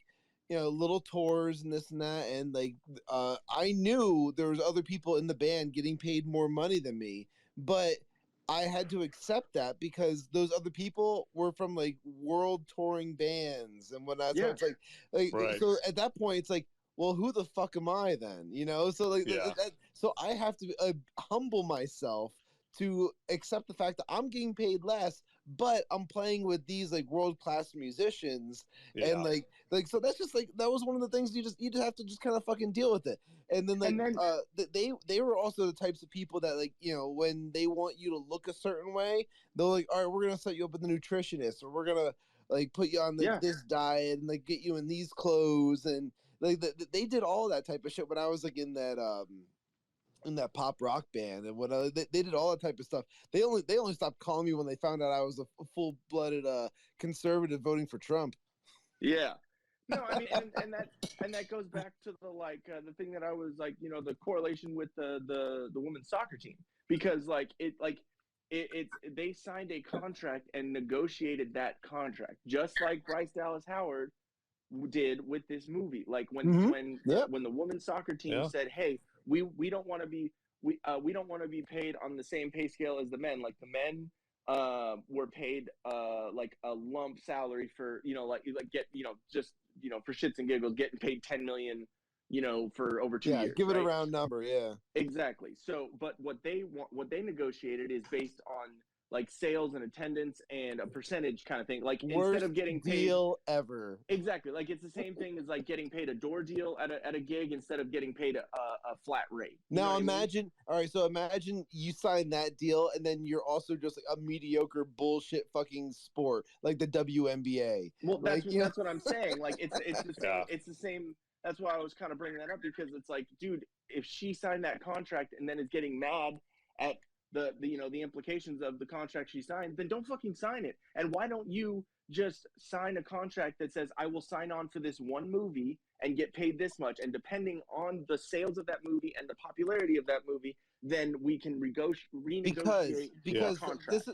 you know, little tours and this and that, and like I knew there was other people in the band getting paid more money than me, but I had to accept that because those other people were from like world touring bands and whatnot. So it's like so at that point it's like, well, who the fuck am I then? You know, so like so I have to humble myself to accept the fact that I'm getting paid less, but I'm playing with these like world-class musicians, and like so that's just like, that was one of the things you just have to just kind of fucking deal with it. And then like they were also the types of people that, like, you know, when they want you to look a certain way, they're like, all right, we're gonna set you up with a nutritionist, or we're gonna like put you on this diet and like get you in these clothes, and like they did all that type of shit when I was like in that pop rock band, and when they did all that type of stuff. They only stopped calling me when they found out I was a full-blooded conservative voting for Trump. Yeah. No, I mean, and that goes back to the like the thing that I was like, you know, the correlation with the women's soccer team, because they signed a contract and negotiated that contract just like Bryce Dallas Howard did with this movie. Like when the women's soccer team said, hey, we don't want to be we don't want to be paid on the same pay scale as the men. Like the men were paid like a lump salary for, you know, like get, you know, just, you know, for shits and giggles, getting paid $10 million, for over 2 Yeah, years. give it a right? round number. Yeah. Exactly. So, but what they negotiated is based on like sales and attendance and a percentage kind of thing. Like Worst instead of getting paid, deal ever. exactly. Like it's the same thing as like getting paid a door deal at a gig instead of getting paid a flat rate. You know Now what I mean? imagine, all right, so imagine you sign that deal and then you're also just like a mediocre bullshit fucking sport like the WNBA. Well, Like, that's what I'm saying. Like it's the same. Yeah. It's the same. That's why I was kind of bringing that up, because it's like, dude, if she signed that contract and then is getting mad at the implications of the contract she signed, then don't fucking sign it. And why don't you just sign a contract that says, I will sign on for this one movie and get paid this much, and depending on the sales of that movie and the popularity of that movie, then we can renegotiate because the contract.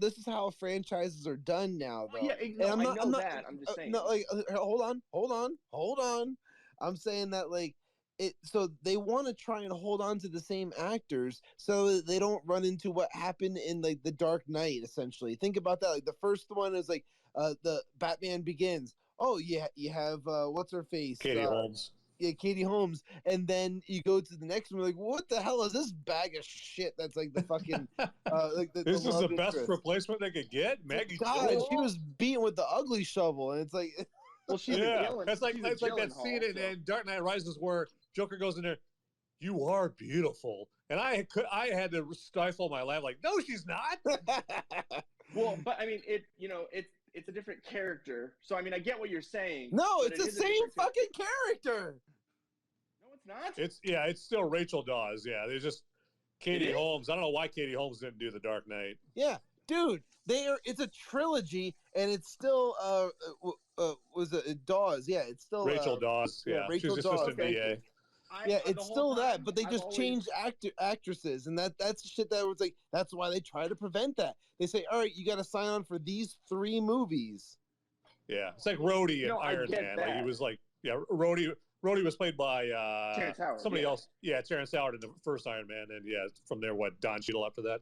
this is how franchises are done now, though. Yeah, And I know that. I'm just saying. No, like hold on. I'm saying that like it. So they want to try and hold on to the same actors so that they don't run into what happened in like The Dark Knight. Essentially, think about that. Like the first one is like the Batman Begins. Oh yeah, you have what's her face? Katie Holmes. Yeah, Katie Holmes, and then you go to the next one, like, what the hell is this bag of shit? That's like the fucking like the. This is love the best interest. replacement they could get. Maggie God, Gyllenhaal. she was beaten with the ugly shovel, and it's like, Well, she's It's like that Gyllenhaal, scene so. in Dark Knight Rises where Joker goes in there. You are beautiful, and I had to stifle my laugh. Like, no, she's not. Well, but I mean, it's a different character. So I mean, I get what you're saying. no, but it's it the is a same different fucking character. No, it's not. It's still Rachel Dawes. Yeah, they just Katie is? Holmes. I don't know why Katie Holmes didn't do The Dark Knight. Yeah, dude, it's a trilogy, and it's still was it Dawes? Yeah, it's still Rachel Dawes. Yeah, Rachel she's Dawes. assistant VA. Yeah, the it's whole still that, time, but they I've just always- changed actresses, and that's the shit that was like. That's why they try to prevent that. They say, all right, you got to sign on for these 3 movies. Yeah, it's like Rhodey in No, I Iron get Man. Like he that. was like, yeah, Rhodey was played by Terrence Howard, somebody yeah. else. Yeah, Terrence Howard in the first Iron Man, and yeah, from there, Don Cheadle after that.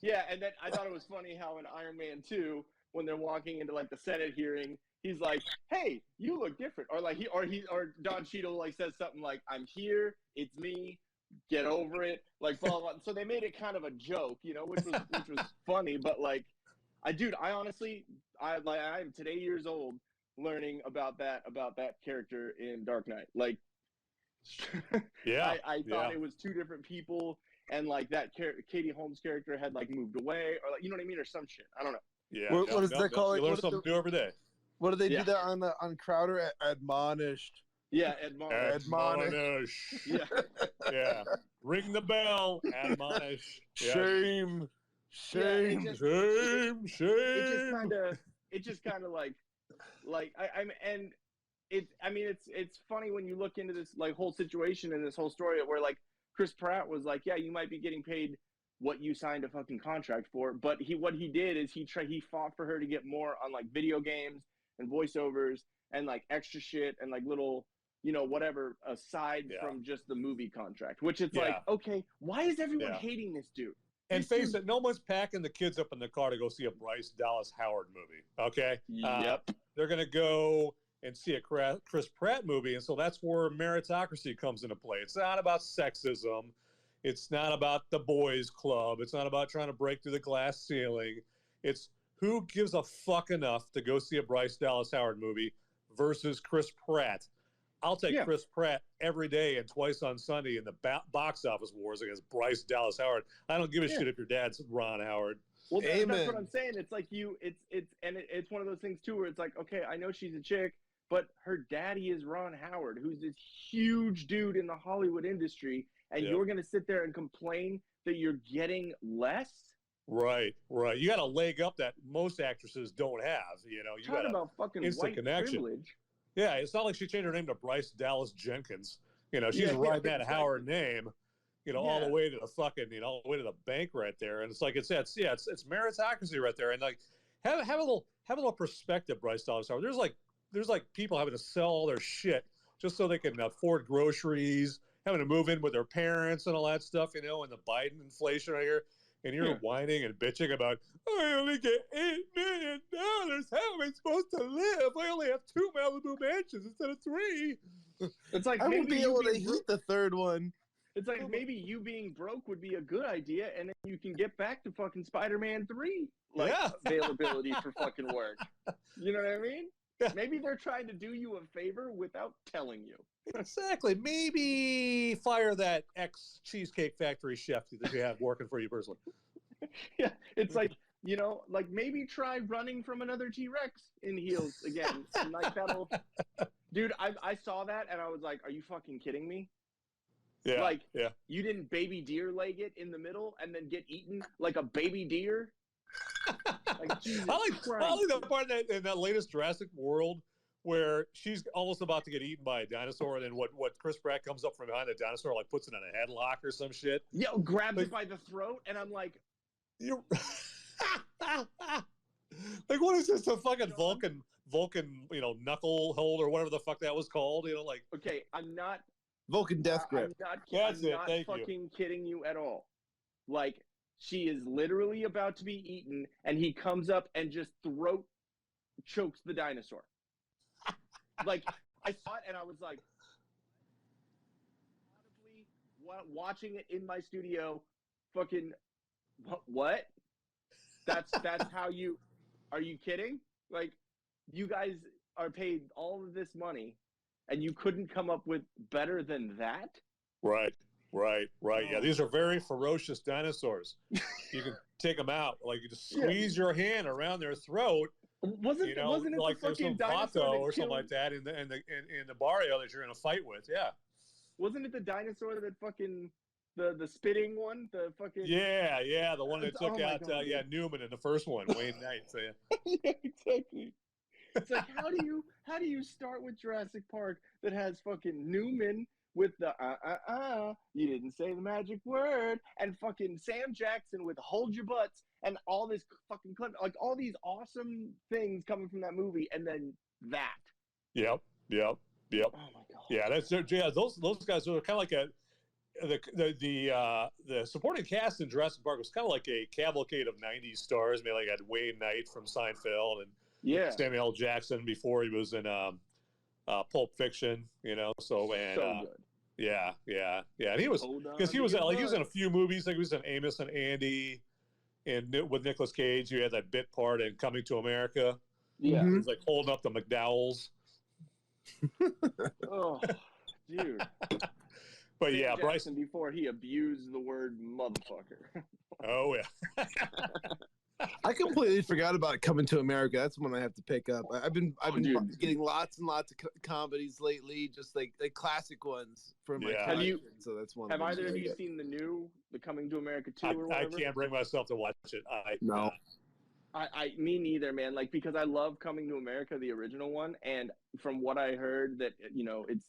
Yeah, and then I thought it was funny how in Iron Man 2, when they're walking into like the Senate hearing, he's like, "Hey, you look different," or like or Don Cheadle like says something like, "I'm here, it's me, get over it," like blah blah. So they made it kind of a joke, which was funny. But like, I honestly, I'm today years old learning about that character in Dark Knight. Like, Yeah, I thought it was 2 different people, and like that Katie Holmes character had like moved away, or like, you know what I mean, or some shit. I don't know. Yeah. What is that called? You learn something new every day. What do they Yeah. do that on Crowder? Admonished. Yeah, Admonish. Admonish. Yeah. Yeah. Ring the bell. Admonish. Yeah. Shame. Shame. Yeah, Shame. It just kind of like it's funny when you look into this like whole situation and this whole story where like Chris Pratt was like, yeah, you might be getting paid what you signed a fucking contract for, but what he did is he fought for her to get more on like video games and voiceovers and like extra shit and like little, whatever aside from just the movie contract, which it's like, okay, why is everyone hating this dude? And face it, no one's packing the kids up in the car to go see a Bryce Dallas Howard movie. Okay. Yep. They're going to go and see a Chris Pratt movie. And so that's where meritocracy comes into play. It's not about sexism. It's not about the boys club. It's not about trying to break through the glass ceiling. It's who gives a fuck enough to go see a Bryce Dallas Howard movie versus Chris Pratt. I'll take Chris Pratt every day and twice on Sunday in the box office wars against Bryce Dallas Howard. I don't give a shit if your dad's Ron Howard. Well, that's what I'm saying. It's like it's one of those things too where it's like, okay, I know she's a chick, but her daddy is Ron Howard, who's this huge dude in the Hollywood industry, and you're going to sit there and complain that you're getting less? Right. You got a leg up that most actresses don't have. You Talk about fucking white privilege. Yeah, it's not like she changed her name to Bryce Dallas Jenkins. She's riding that Howard name, all the way to the fucking, all the way to the bank right there. And it's like, it's meritocracy right there. And like, have a little perspective, Bryce Dallas Howard. There's like people having to sell all their shit just so they can afford groceries, having to move in with their parents and all that stuff, and the Biden inflation right here. and you're whining and bitching about, I only get $8 million. How am I supposed to live? I only have 2 Malibu mansions instead of 3. It's like I maybe won't be able to heat the third one. It's like maybe you being broke would be a good idea, and then you can get back to fucking Spider-Man 3 availability for fucking work. You know what I mean? Yeah. Maybe they're trying to do you a favor without telling you. Exactly. Maybe fire that ex-Cheesecake Factory chef that you have working for you personally. Yeah, it's like, you know, like maybe try running from another T-Rex in heels again. And like that'll... Dude, I saw that and I was like, are you fucking kidding me? Yeah. Like, yeah. You didn't baby deer leg it in the middle and then get eaten like a baby deer? Like, Jesus Christ. I like the part in that latest Jurassic World where she's almost about to get eaten by a dinosaur, and then what Chris Pratt comes up from behind the dinosaur, like puts it in a headlock or some shit. Yo, grabs it by the throat, and I'm like... You're... like, what is this, a fucking Vulcan, you know, knuckle hold or whatever the fuck that was called, you know, like... Okay, I'm not... Vulcan death grip. I'm not fucking kidding you at all. Like, she is literally about to be eaten, and he comes up and just throat chokes the dinosaur. Like, I saw it, and I was like, watching it in my studio, fucking, what? That's how you, are you kidding? Like, you guys are paid all of this money, and you couldn't come up with better than that? Right. Yeah, these are very ferocious dinosaurs. You can take them out. Like, you just squeeze your hand around their throat. Wasn't it like the there's fucking some dinosaur Vato or something like that in the barrio that you're in a fight with? Yeah. Wasn't it the dinosaur that fucking the spitting one? The fucking the one that took out Newman in the first one, Wayne Knight. So, yeah, exactly. It's like how do you start with Jurassic Park that has fucking Newman with the you didn't say the magic word, and fucking Sam Jackson with hold your butts, and all this fucking like all these awesome things coming from that movie, and then that. Yep. Oh my god. Yeah, those guys are kind of like the supporting cast in Jurassic Park was kind of like a cavalcade of '90s stars. Maybe like had Wayne Knight from Seinfeld and Samuel L. Jackson before he was in Pulp Fiction, you know. So good. Yeah. And he was because he was in a few movies. Like he was in Amos and Andy, and with Nicolas Cage, you had that bit part in Coming to America. Yeah, he was like holding up the McDowells. Oh, dude. But yeah, Bryce, before he abused the word motherfucker. Oh yeah. I completely forgot about Coming to America. That's one I have to pick up. I've been getting lots and lots of comedies lately, just like classic ones from my collection. So that's one. Have either of you seen the Coming to America 2 or whatever? I can't bring myself to watch it. No. Me neither, man. Like, because I love Coming to America, the original one, and from what I heard, that it's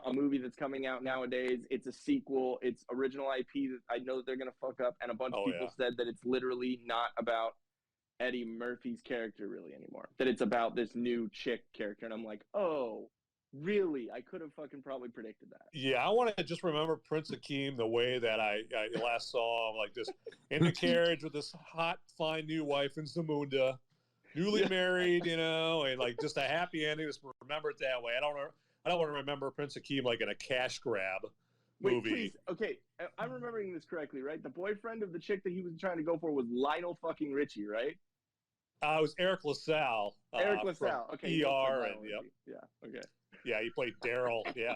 a movie that's coming out nowadays. It's a sequel. It's original IP that I know that they're gonna fuck up, and a bunch of people said that it's literally not about Eddie Murphy's character really anymore. That it's about this new chick character, and I'm like, oh, really? I could have fucking probably predicted that. Yeah, I want to just remember Prince Akeem the way that I last saw him, like this in the carriage with this hot, fine new wife in Zamunda, newly married, and like just a happy ending. Just remember it that way. I don't want to remember Prince Akeem like in a cash grab movie. Please. Okay, I'm remembering this correctly, right? The boyfriend of the chick that he was trying to go for was Lionel fucking Richie, right? It was Eric LaSalle. Eric LaSalle. Okay. ER and yep. Yeah. Okay. Yeah, he played Daryl. Yeah,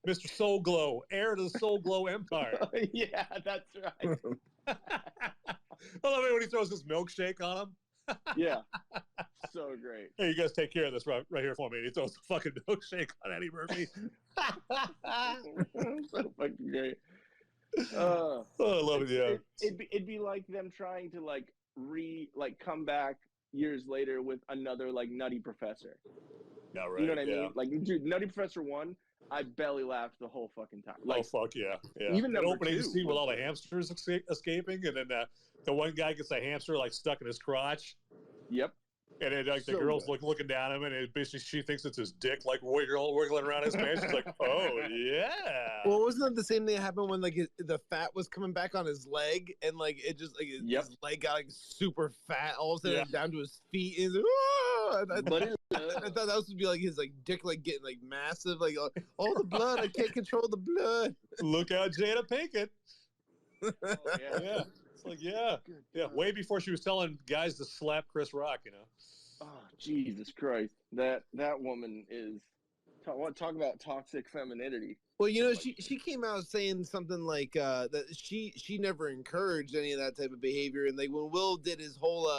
Mr. Soul Glow, heir to the Soul Glow Empire. Yeah, that's right. I love it when he throws his milkshake on him. Yeah, so great. Hey, you guys take care of this right here for me. And he throws the fucking milkshake on Eddie Murphy. So fucking great. I love it. Yeah, it'd be like them trying to come back years later with another like Nutty Professor. Yeah, right. You know what I mean? Like, dude, Nutty Professor 1, I belly laughed the whole fucking time. Like, oh fuck yeah. Even the opening scene with all the hamsters escaping, and then the one guy gets a hamster like stuck in his crotch. Yep. And it, like, the girl's looking down at him, and it basically she thinks it's his dick, like wiggling around his pants. She's like, "Oh yeah." Well, wasn't that the same thing that happened when like the fat was coming back on his leg, and like it just like his leg got like super fat, all of a sudden down to his feet. And like, I thought that was to be like his like dick like getting like massive, like all the blood. I can't control the blood. Look out, Jada Pinkett. Oh, yeah. It's like, yeah. Way before she was telling guys to slap Chris Rock, you know. Oh, Jesus Christ. That woman is talk about toxic femininity. Well, you know, she came out saying something like that she never encouraged any of that type of behavior, and like when Will did his whole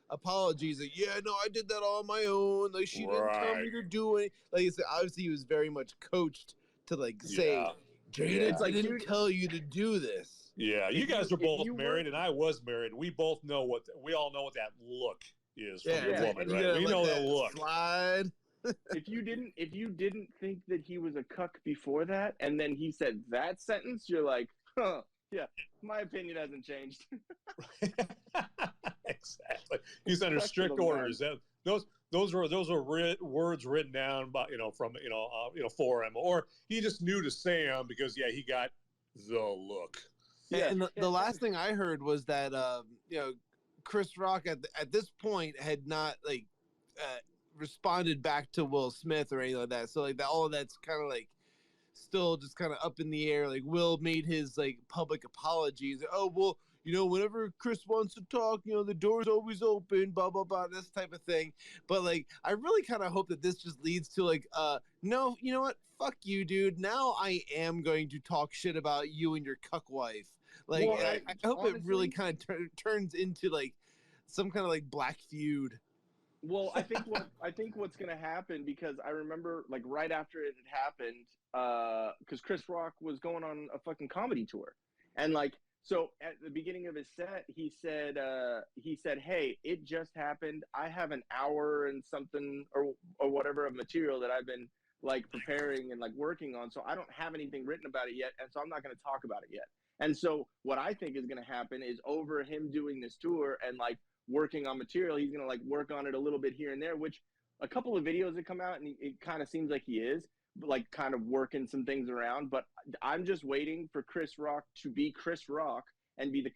apologies, like, yeah, no, I did that all on my own. Like she didn't tell me to do it. Like I said, obviously he was very much coached to like say, Jada, I didn't tell you to do this. Yeah, you guys are both married, and I was married. We both know we all know what that look is from a woman, right? We know the look. Slide. If you didn't think that he was a cuck before that, and then he said that sentence, you're like, huh, yeah, my opinion hasn't changed. Exactly. He's under strict orders. Those are words written down by from for him, or he just knew to say them because he got the look. Yeah, and the last thing I heard was that Chris Rock at this point had not like responded back to Will Smith or anything like that. So like all of that's kind of like still just kind of up in the air. Like Will made his like public apologies. Oh well, whenever Chris wants to talk, the door's always open, blah blah blah, this type of thing. But like I really kind of hope that this just leads to like no, you know what? Fuck you, dude. Now I am going to talk shit about you and your cuck wife. Like, well, I hope honestly, it really kind of turns into like some kind of like black feud. Well, I think what's gonna happen, because I remember like right after it had happened, because Chris Rock was going on a fucking comedy tour, and like so at the beginning of his set, he said, "Hey, it just happened. I have an hour and something or whatever of material that I've been like preparing and like working on, so I don't have anything written about it yet, and so I'm not gonna talk about it yet." And so what I think is going to happen is over him doing this tour and like working on material, he's going to like work on it a little bit here and there, which a couple of videos that come out and it kind of seems like he is like kind of working some things around. But I'm just waiting for Chris Rock to be Chris Rock and be the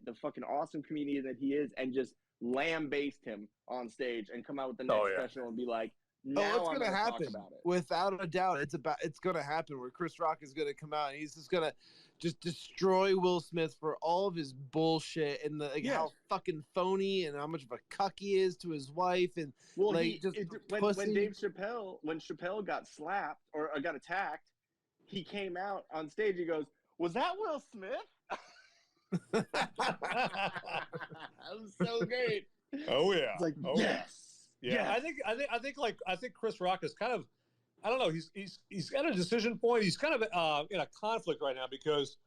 the fucking awesome comedian that he is, and just lambaste him on stage and come out with the next special and be like, now it's going to happen. Without a doubt, it's going to happen where Chris Rock is going to come out and he's just going to just destroy Will Smith for all of his bullshit and how fucking phony and how much of a cuck he is to his wife. And well, when Chappelle got slapped or got attacked, he came out on stage. He goes, "Was that Will Smith?" That was so great. Oh yeah. It's like, yes. Yeah, I think Chris Rock is kind of, I don't know, he's got a decision point. He's kind of in a conflict right now, because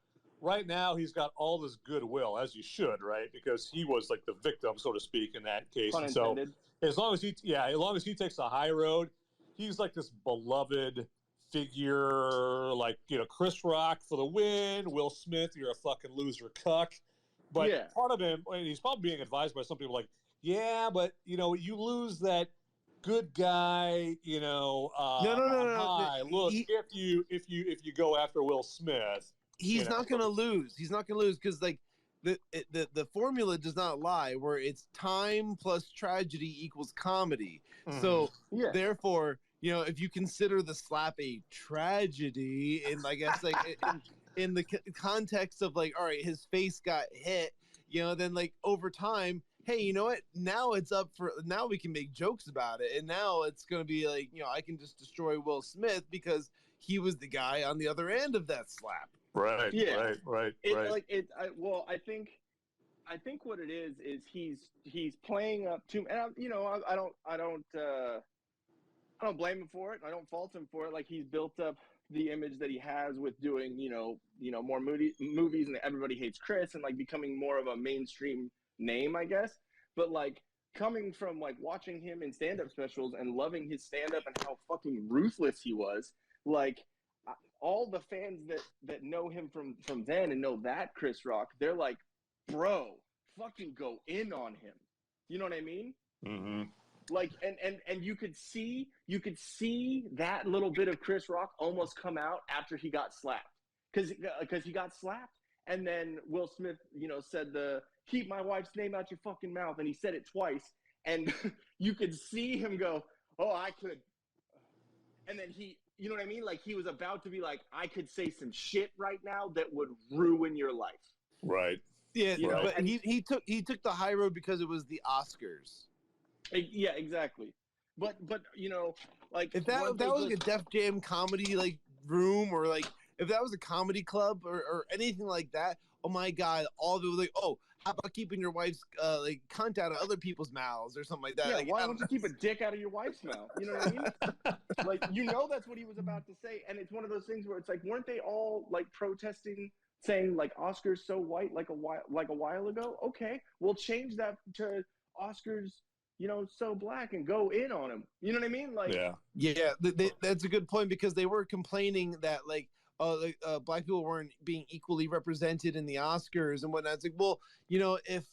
right now he's got all this goodwill, as you should, right? Because he was like the victim, so to speak, in that case. And so as long as he takes the high road, he's like this beloved figure, like, Chris Rock for the win, Will Smith, you're a fucking loser cuck. But part of him, he's probably being advised by some people like, yeah, but you lose that good guy, no. Look, if you go after Will Smith, he's not going to lose. He's not going to lose because like the formula does not lie, where it's time plus tragedy equals comedy. Mm-hmm. So therefore, if you consider the slap a tragedy, and I guess like in the context of like, all right, his face got hit, then like over time, hey, you know what? Now it's up for, now we can make jokes about it. And now it's going to be like, I can just destroy Will Smith because he was the guy on the other end of that slap. Right. Yeah. Right. I think what it is he's playing up to, and I don't blame him for it. I don't fault him for it. Like, he's built up the image that he has with doing, more movies, and Everybody Hates Chris, and like becoming more of a mainstream name, I guess. But like coming from like watching him in stand-up specials and loving his stand-up and how fucking ruthless he was, like all the fans that know him from then and know that Chris Rock, they're like, bro, fucking go in on him. You know what I mean? Mm-hmm. Like, and you could see that little bit of Chris Rock almost come out after he got slapped, because he got slapped, and then Will Smith, said keep my wife's name out your fucking mouth, and he said it twice, and you could see him go, oh, I could, and then he, you know what I mean? Like, he was about to be like, I could say some shit right now that would ruin your life. Right. Yeah, right. But he took the high road because it was the Oscars. Yeah, exactly. But like, if that was like a Def Jam comedy like room, or like if that was a comedy club or anything like that, oh my God, all of it was like, oh, how about keeping your wife's like cunt out of other people's mouths or something like that? Yeah, like, why don't you keep a dick out of your wife's mouth? You know what I mean? Like, that's what he was about to say, and it's one of those things where it's like, weren't they all like protesting, saying like Oscars so white like a while ago? Okay, we'll change that to Oscars, so black, and go in on him. You know what I mean? Like, yeah, that's a good point, because they were complaining that like black people weren't being equally represented in the Oscars and whatnot. It's like, well, if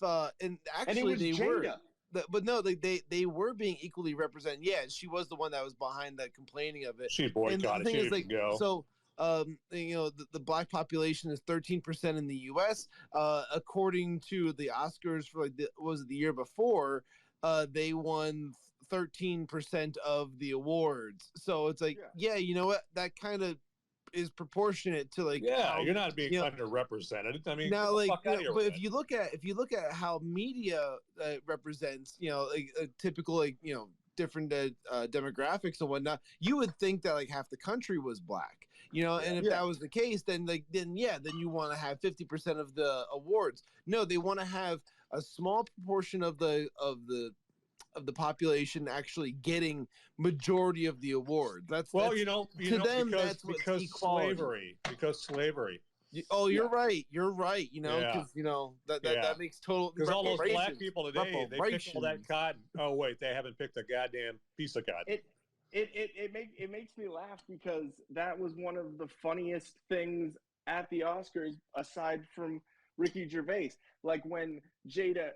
and actually they were, but no, they were being equally represented. Yeah, she was the one that was behind that complaining of it. She boycotted. She didn't go. So. The black population is 13% in the U.S. According to the Oscars for the year before, they won 13% of the awards. So it's like, yeah, you know what? That kind of is proportionate to like. Yeah, you're not being underrepresented. I mean, now like, but if you look at how media represents, like a typical different demographics and whatnot, you would think that like half the country was black, and if that was the case, then you want to have 50% of the awards. No, they want to have a small proportion of the population actually getting majority of the awards. That's because slavery. Oh, you're right. You're right. Because that makes total. Because all those black people today, they picked all that cotton. Oh wait, they haven't picked a goddamn piece of cotton. It makes me laugh, because that was one of the funniest things at the Oscars, aside from Ricky Gervais. Like when Jada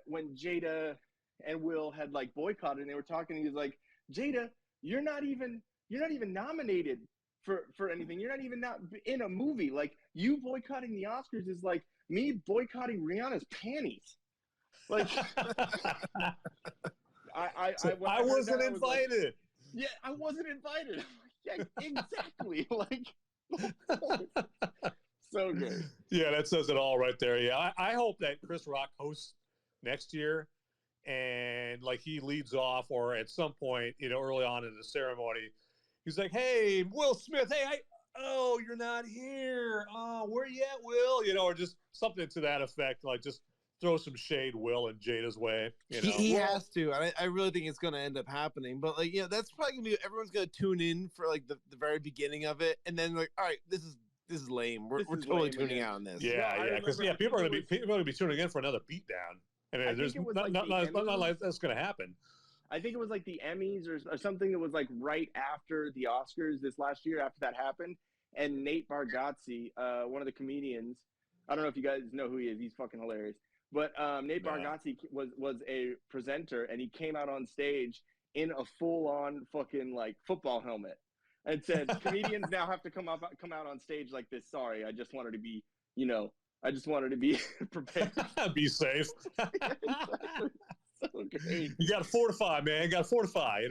and Will had like boycotted, and they were talking, he was like, Jada, you're not even nominated for anything. You're not even in a movie. Like, you boycotting the Oscars is like me boycotting Rihanna's panties. Like, I wasn't invited. Yeah, I wasn't invited. Yeah, exactly. Like, so good. Yeah, that says it all right there. Yeah, I hope that Chris Rock hosts next year, and like he leads off, or at some point, early on in the ceremony, he's like, "Hey, Will Smith, hey, you're not here. Oh, where you at, Will?" Or just something to that effect. Like, just throw some shade Will and Jada's way. He has to. I really think it's going to end up happening. But like, that's probably going to be, everyone's going to tune in for like the very beginning of it, and then like, all right, this is lame. We're totally tuning out on this. Yeah, because people are going to be tuning in for another beatdown. And there's not like that's going to happen. I think it was like the Emmys or something that was like right after the Oscars this last year, after that happened. And Nate Bargatze, one of the comedians, I don't know if you guys know who he is. He's fucking hilarious. But Nate Bargatze was a presenter, and he came out on stage in a full-on fucking like football helmet and said, comedians now have to come out on stage like this. Sorry, I just wanted to be, I just wanted to be prepared. Be safe. So great. You got to fortify, man. You got to fortify,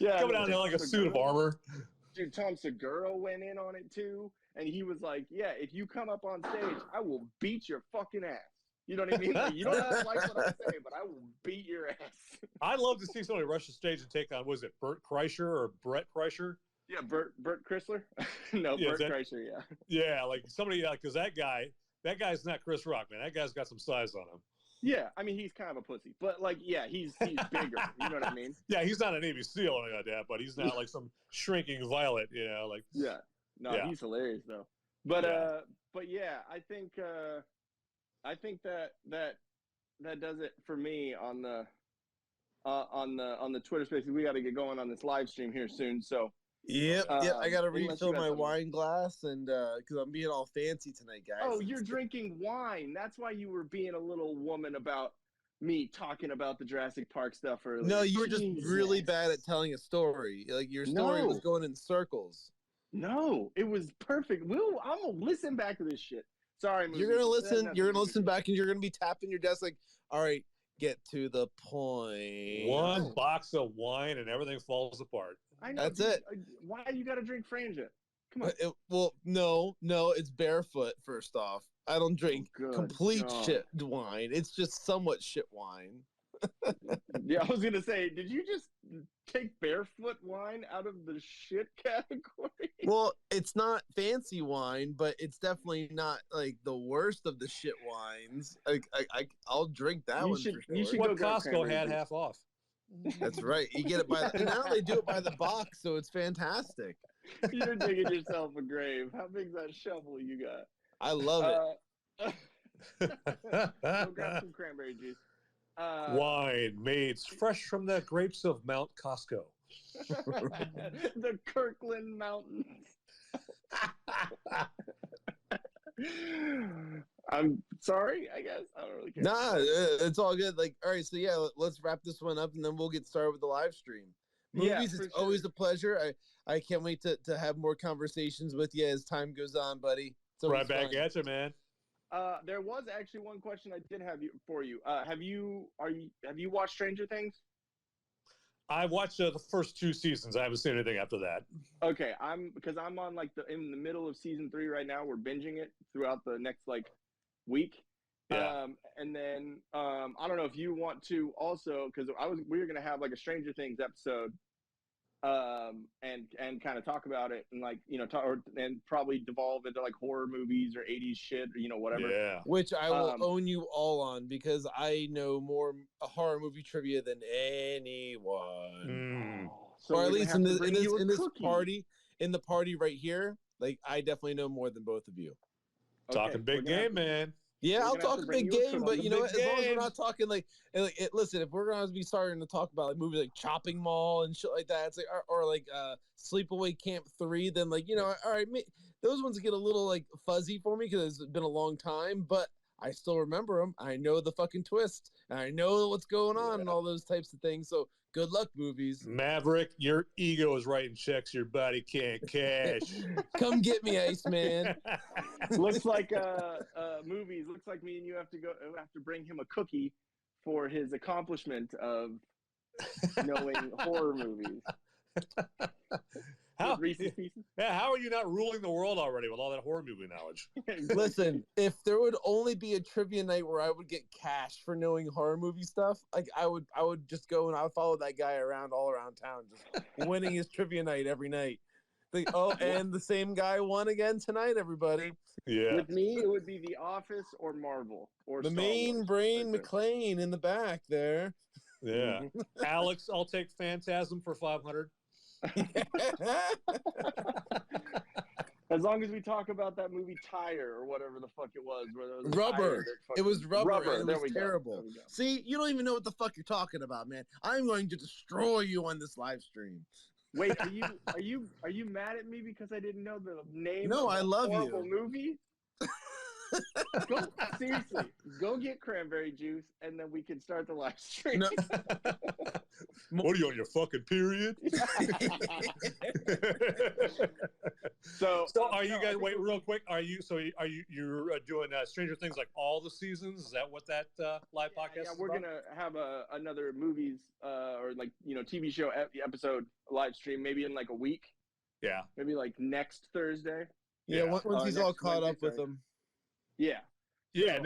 Yeah. Coming out in like a suit of armor. Dude, Tom Segura went in on it too. And he was like, yeah, if you come up on stage, I will beat your fucking ass. You know what I mean? Like, you don't have to like what I say, but I will beat your ass. I'd love to see somebody rush the stage and take on, was it Bert Kreischer or Brett Kreischer? Yeah, Bert Chrysler? No, yeah, Bert Kreischer, yeah. Yeah, like somebody, because that guy's not Chris Rock, man. That guy's got some size on him. Yeah, I mean, he's kind of a pussy. But, like, yeah, he's bigger. You know what I mean? Yeah, he's not a Navy SEAL or anything like that, but he's not like some shrinking violet, like. Yeah. No, he's hilarious though. But yeah, I think that does it for me on the Twitter Spaces. We got to get going on this live stream here soon. So yep. I got to refill my wine glass, and because I'm being all fancy tonight, guys. Oh, you're drinking wine. That's why you were being a little woman about me talking about the Jurassic Park stuff earlier. No, you were just really bad at telling a story. Like your story was going in circles. No, it was perfect. I'm gonna listen back to this shit. Sorry, you're gonna listen. You're gonna listen back, and you're gonna be tapping your desk like, all right, get to the point. One box of wine and everything falls apart. I know. That's it. Why you gotta drink Franja? Come on. Well, no, it's barefoot. First off, I don't drink complete shit wine. It's just somewhat shit wine. Yeah, I was gonna say, did you just take barefoot wine out of the shit category? Well, it's not fancy wine, but it's definitely not like the worst of the shit wines. I'll drink that one. You should what Costco had half off. That's right. You get it by the, now they do it by the box, so it's fantastic. You're digging yourself a grave. How big's that shovel you got? I love it. Go grab some cranberry juice. Wine made fresh from the grapes of Mount Costco. The Kirkland Mountains. I'm sorry, I guess. I don't really care. Nah, it's all good. Like, all right, so yeah, let's wrap this one up and then we'll get started with the live stream. Movies, it's always a pleasure. I can't wait to have more conversations with you as time goes on, buddy. Right back at you, man. There was actually one question I did have for you. Have you watched Stranger Things? I watched the first 2 seasons. I haven't seen anything after that. Okay, I'm on like in the middle of season 3 right now. We're binging it throughout the next like week. Yeah. And then I don't know if you want to also, because we were gonna have like a Stranger Things episode, and kind of talk about it and like and probably devolve into like horror movies or 80s shit or whatever. Yeah. Which I will own you all on because I know more horror movie trivia than anyone. So or at least in this party, in the party right here, like I definitely know more than both of you. Okay, talking big game, man. Yeah, I'll talk a big game, but you know what? As long as we're not talking listen, if we're gonna be starting to talk about like movies like Chopping Mall and shit like that, it's like or like Sleepaway Camp 3, then like all right, those ones get a little like fuzzy for me because it's been a long time, but I still remember them. I know the fucking twist, and I know what's going on and all those types of things. So good luck, movies. Maverick, your ego is writing checks your body can't cash. Come get me, Iceman. Looks like movies. Looks like me and you have to bring him a cookie for his accomplishment of knowing horror movies. How are you not ruling the world already with all that horror movie knowledge? Listen, if there would only be a trivia night where I would get cash for knowing horror movie stuff, like I would just go and I would follow that guy around all around town, just winning his trivia night every night. Like, and the same guy won again tonight, everybody. Yeah. With me, it would be The Office or Marvel or the Star main Wars, brain right McLean in the back there. Yeah. Alex, I'll take Phantasm for 500. As long as we talk about that movie Tire or whatever the fuck it was, where there was Rubber. It was rubber. And it was There terrible. we go. See, you don't even know what the fuck you're talking about, man. I'm going to destroy you on this live stream. Wait, are you mad at me because I didn't know the name? No, of I the love horrible you. Movie. Seriously, go get cranberry juice and then we can start the live stream. No. What are you on your fucking period? So are you guys? Wait, real quick. You're doing Stranger Things like all the seasons? Is that what that live podcast? Yeah, is we're about? gonna have another movies or like TV show episode live stream maybe in like a week. Yeah, maybe like next Thursday. Yeah, once he's all caught up with them. Yeah. Yeah,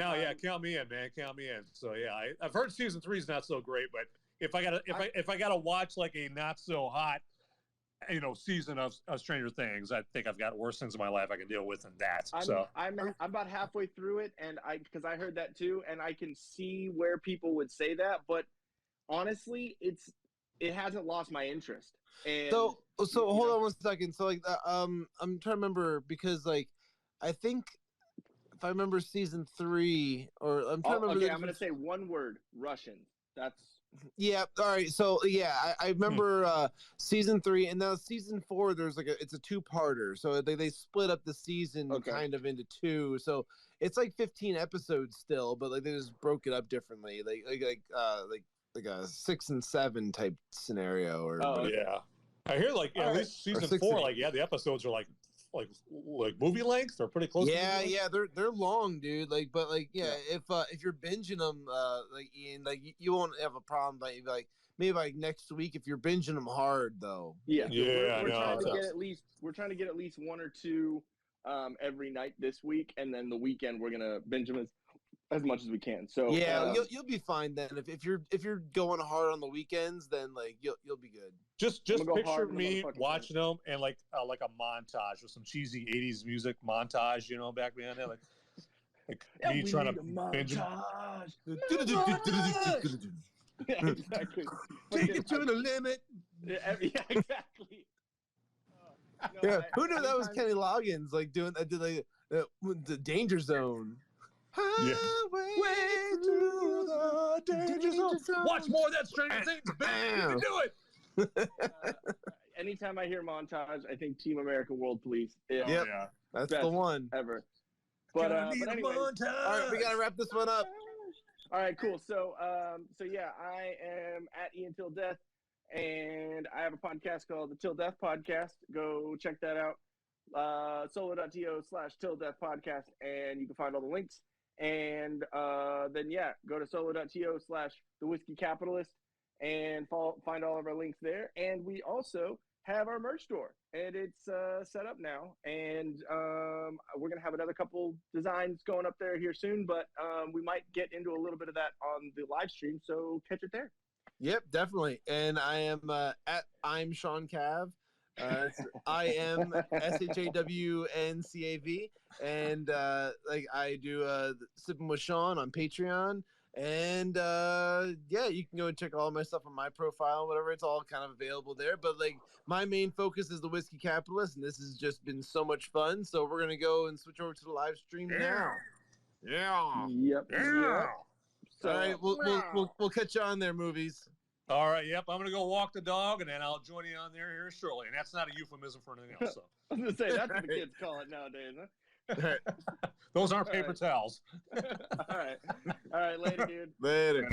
count me in, man. Count me in. So yeah, I've heard season 3 is not so great, but if I gotta watch like a not so hot, season of Stranger Things, I think I've got worse things in my life I can deal with than that. I'm about halfway through it, and because I heard that too, and I can see where people would say that, but honestly, it hasn't lost my interest. And so hold on one second. So like I'm trying to remember because like I think. If I remember season 3, or I'm trying to remember. Okay, I'm going to say one word: Russians. That's. Yeah. All right. So yeah, I remember season 3, and now season 4. There's like it's a 2-parter. So they split up the season kind of into 2. So it's like 15 episodes still, but like they just broke it up differently, like a 6 and 7 type scenario. Or yeah, I hear like at least season 4, like the episodes are like movie length. They're pretty close. Yeah, they're long, dude. Like, but like, if you're binging them, like Ian, like you won't have a problem. Like maybe like next week if you're binging them hard though. We're trying to get at least 1 or 2 every night this week, and then the weekend we're gonna binge them as much as we can. So you'll be fine then. If you're going hard on the weekends, then like you'll be good. Just picture me watching them and like a montage with some cheesy 80s music montage, back behind there, like me trying to binge them. Yeah, exactly. Take it to the limit. Yeah, exactly. Who knew that was Kenny Loggins like doing that? Did like the Danger Zone? Highway to the Danger Zone. Watch more of that Stranger Things. Bam! You can do it. Anytime I hear montage, I think Team America World Police. That's the one ever. But anyway, all right, we gotta wrap this one up. All right, cool. So yeah, I am at Ian Til Death, and I have a podcast called the Til Death Podcast. Go check that out. solo.to/Til Death Podcast, and you can find all the links. And then go to solo.to/thewhiskeycapitalist and find all of our links there. And we also have our merch store, and it's set up now. And we're gonna have another couple designs going up there here soon, but we might get into a little bit of that on the live stream. So catch it there. Yep, definitely. And I am I'm Shawn Cav. I am SHAWNCAV, and like I do Sippin with Shawn on Patreon, and you can go and check all my stuff on my profile, whatever. It's all kind of available there. But like my main focus is the Whiskey Capitalist, and this has just been so much fun. So we're gonna go and switch over to the live stream now. Yep. So, all right, we'll catch you on there, movies. All right, yep. I'm going to go walk the dog, and then I'll join you on there here shortly. And that's not a euphemism for anything else. So. I was going to say, that's what the kids call it nowadays, huh? Those aren't paper towels. All right. All right, later, dude. Later.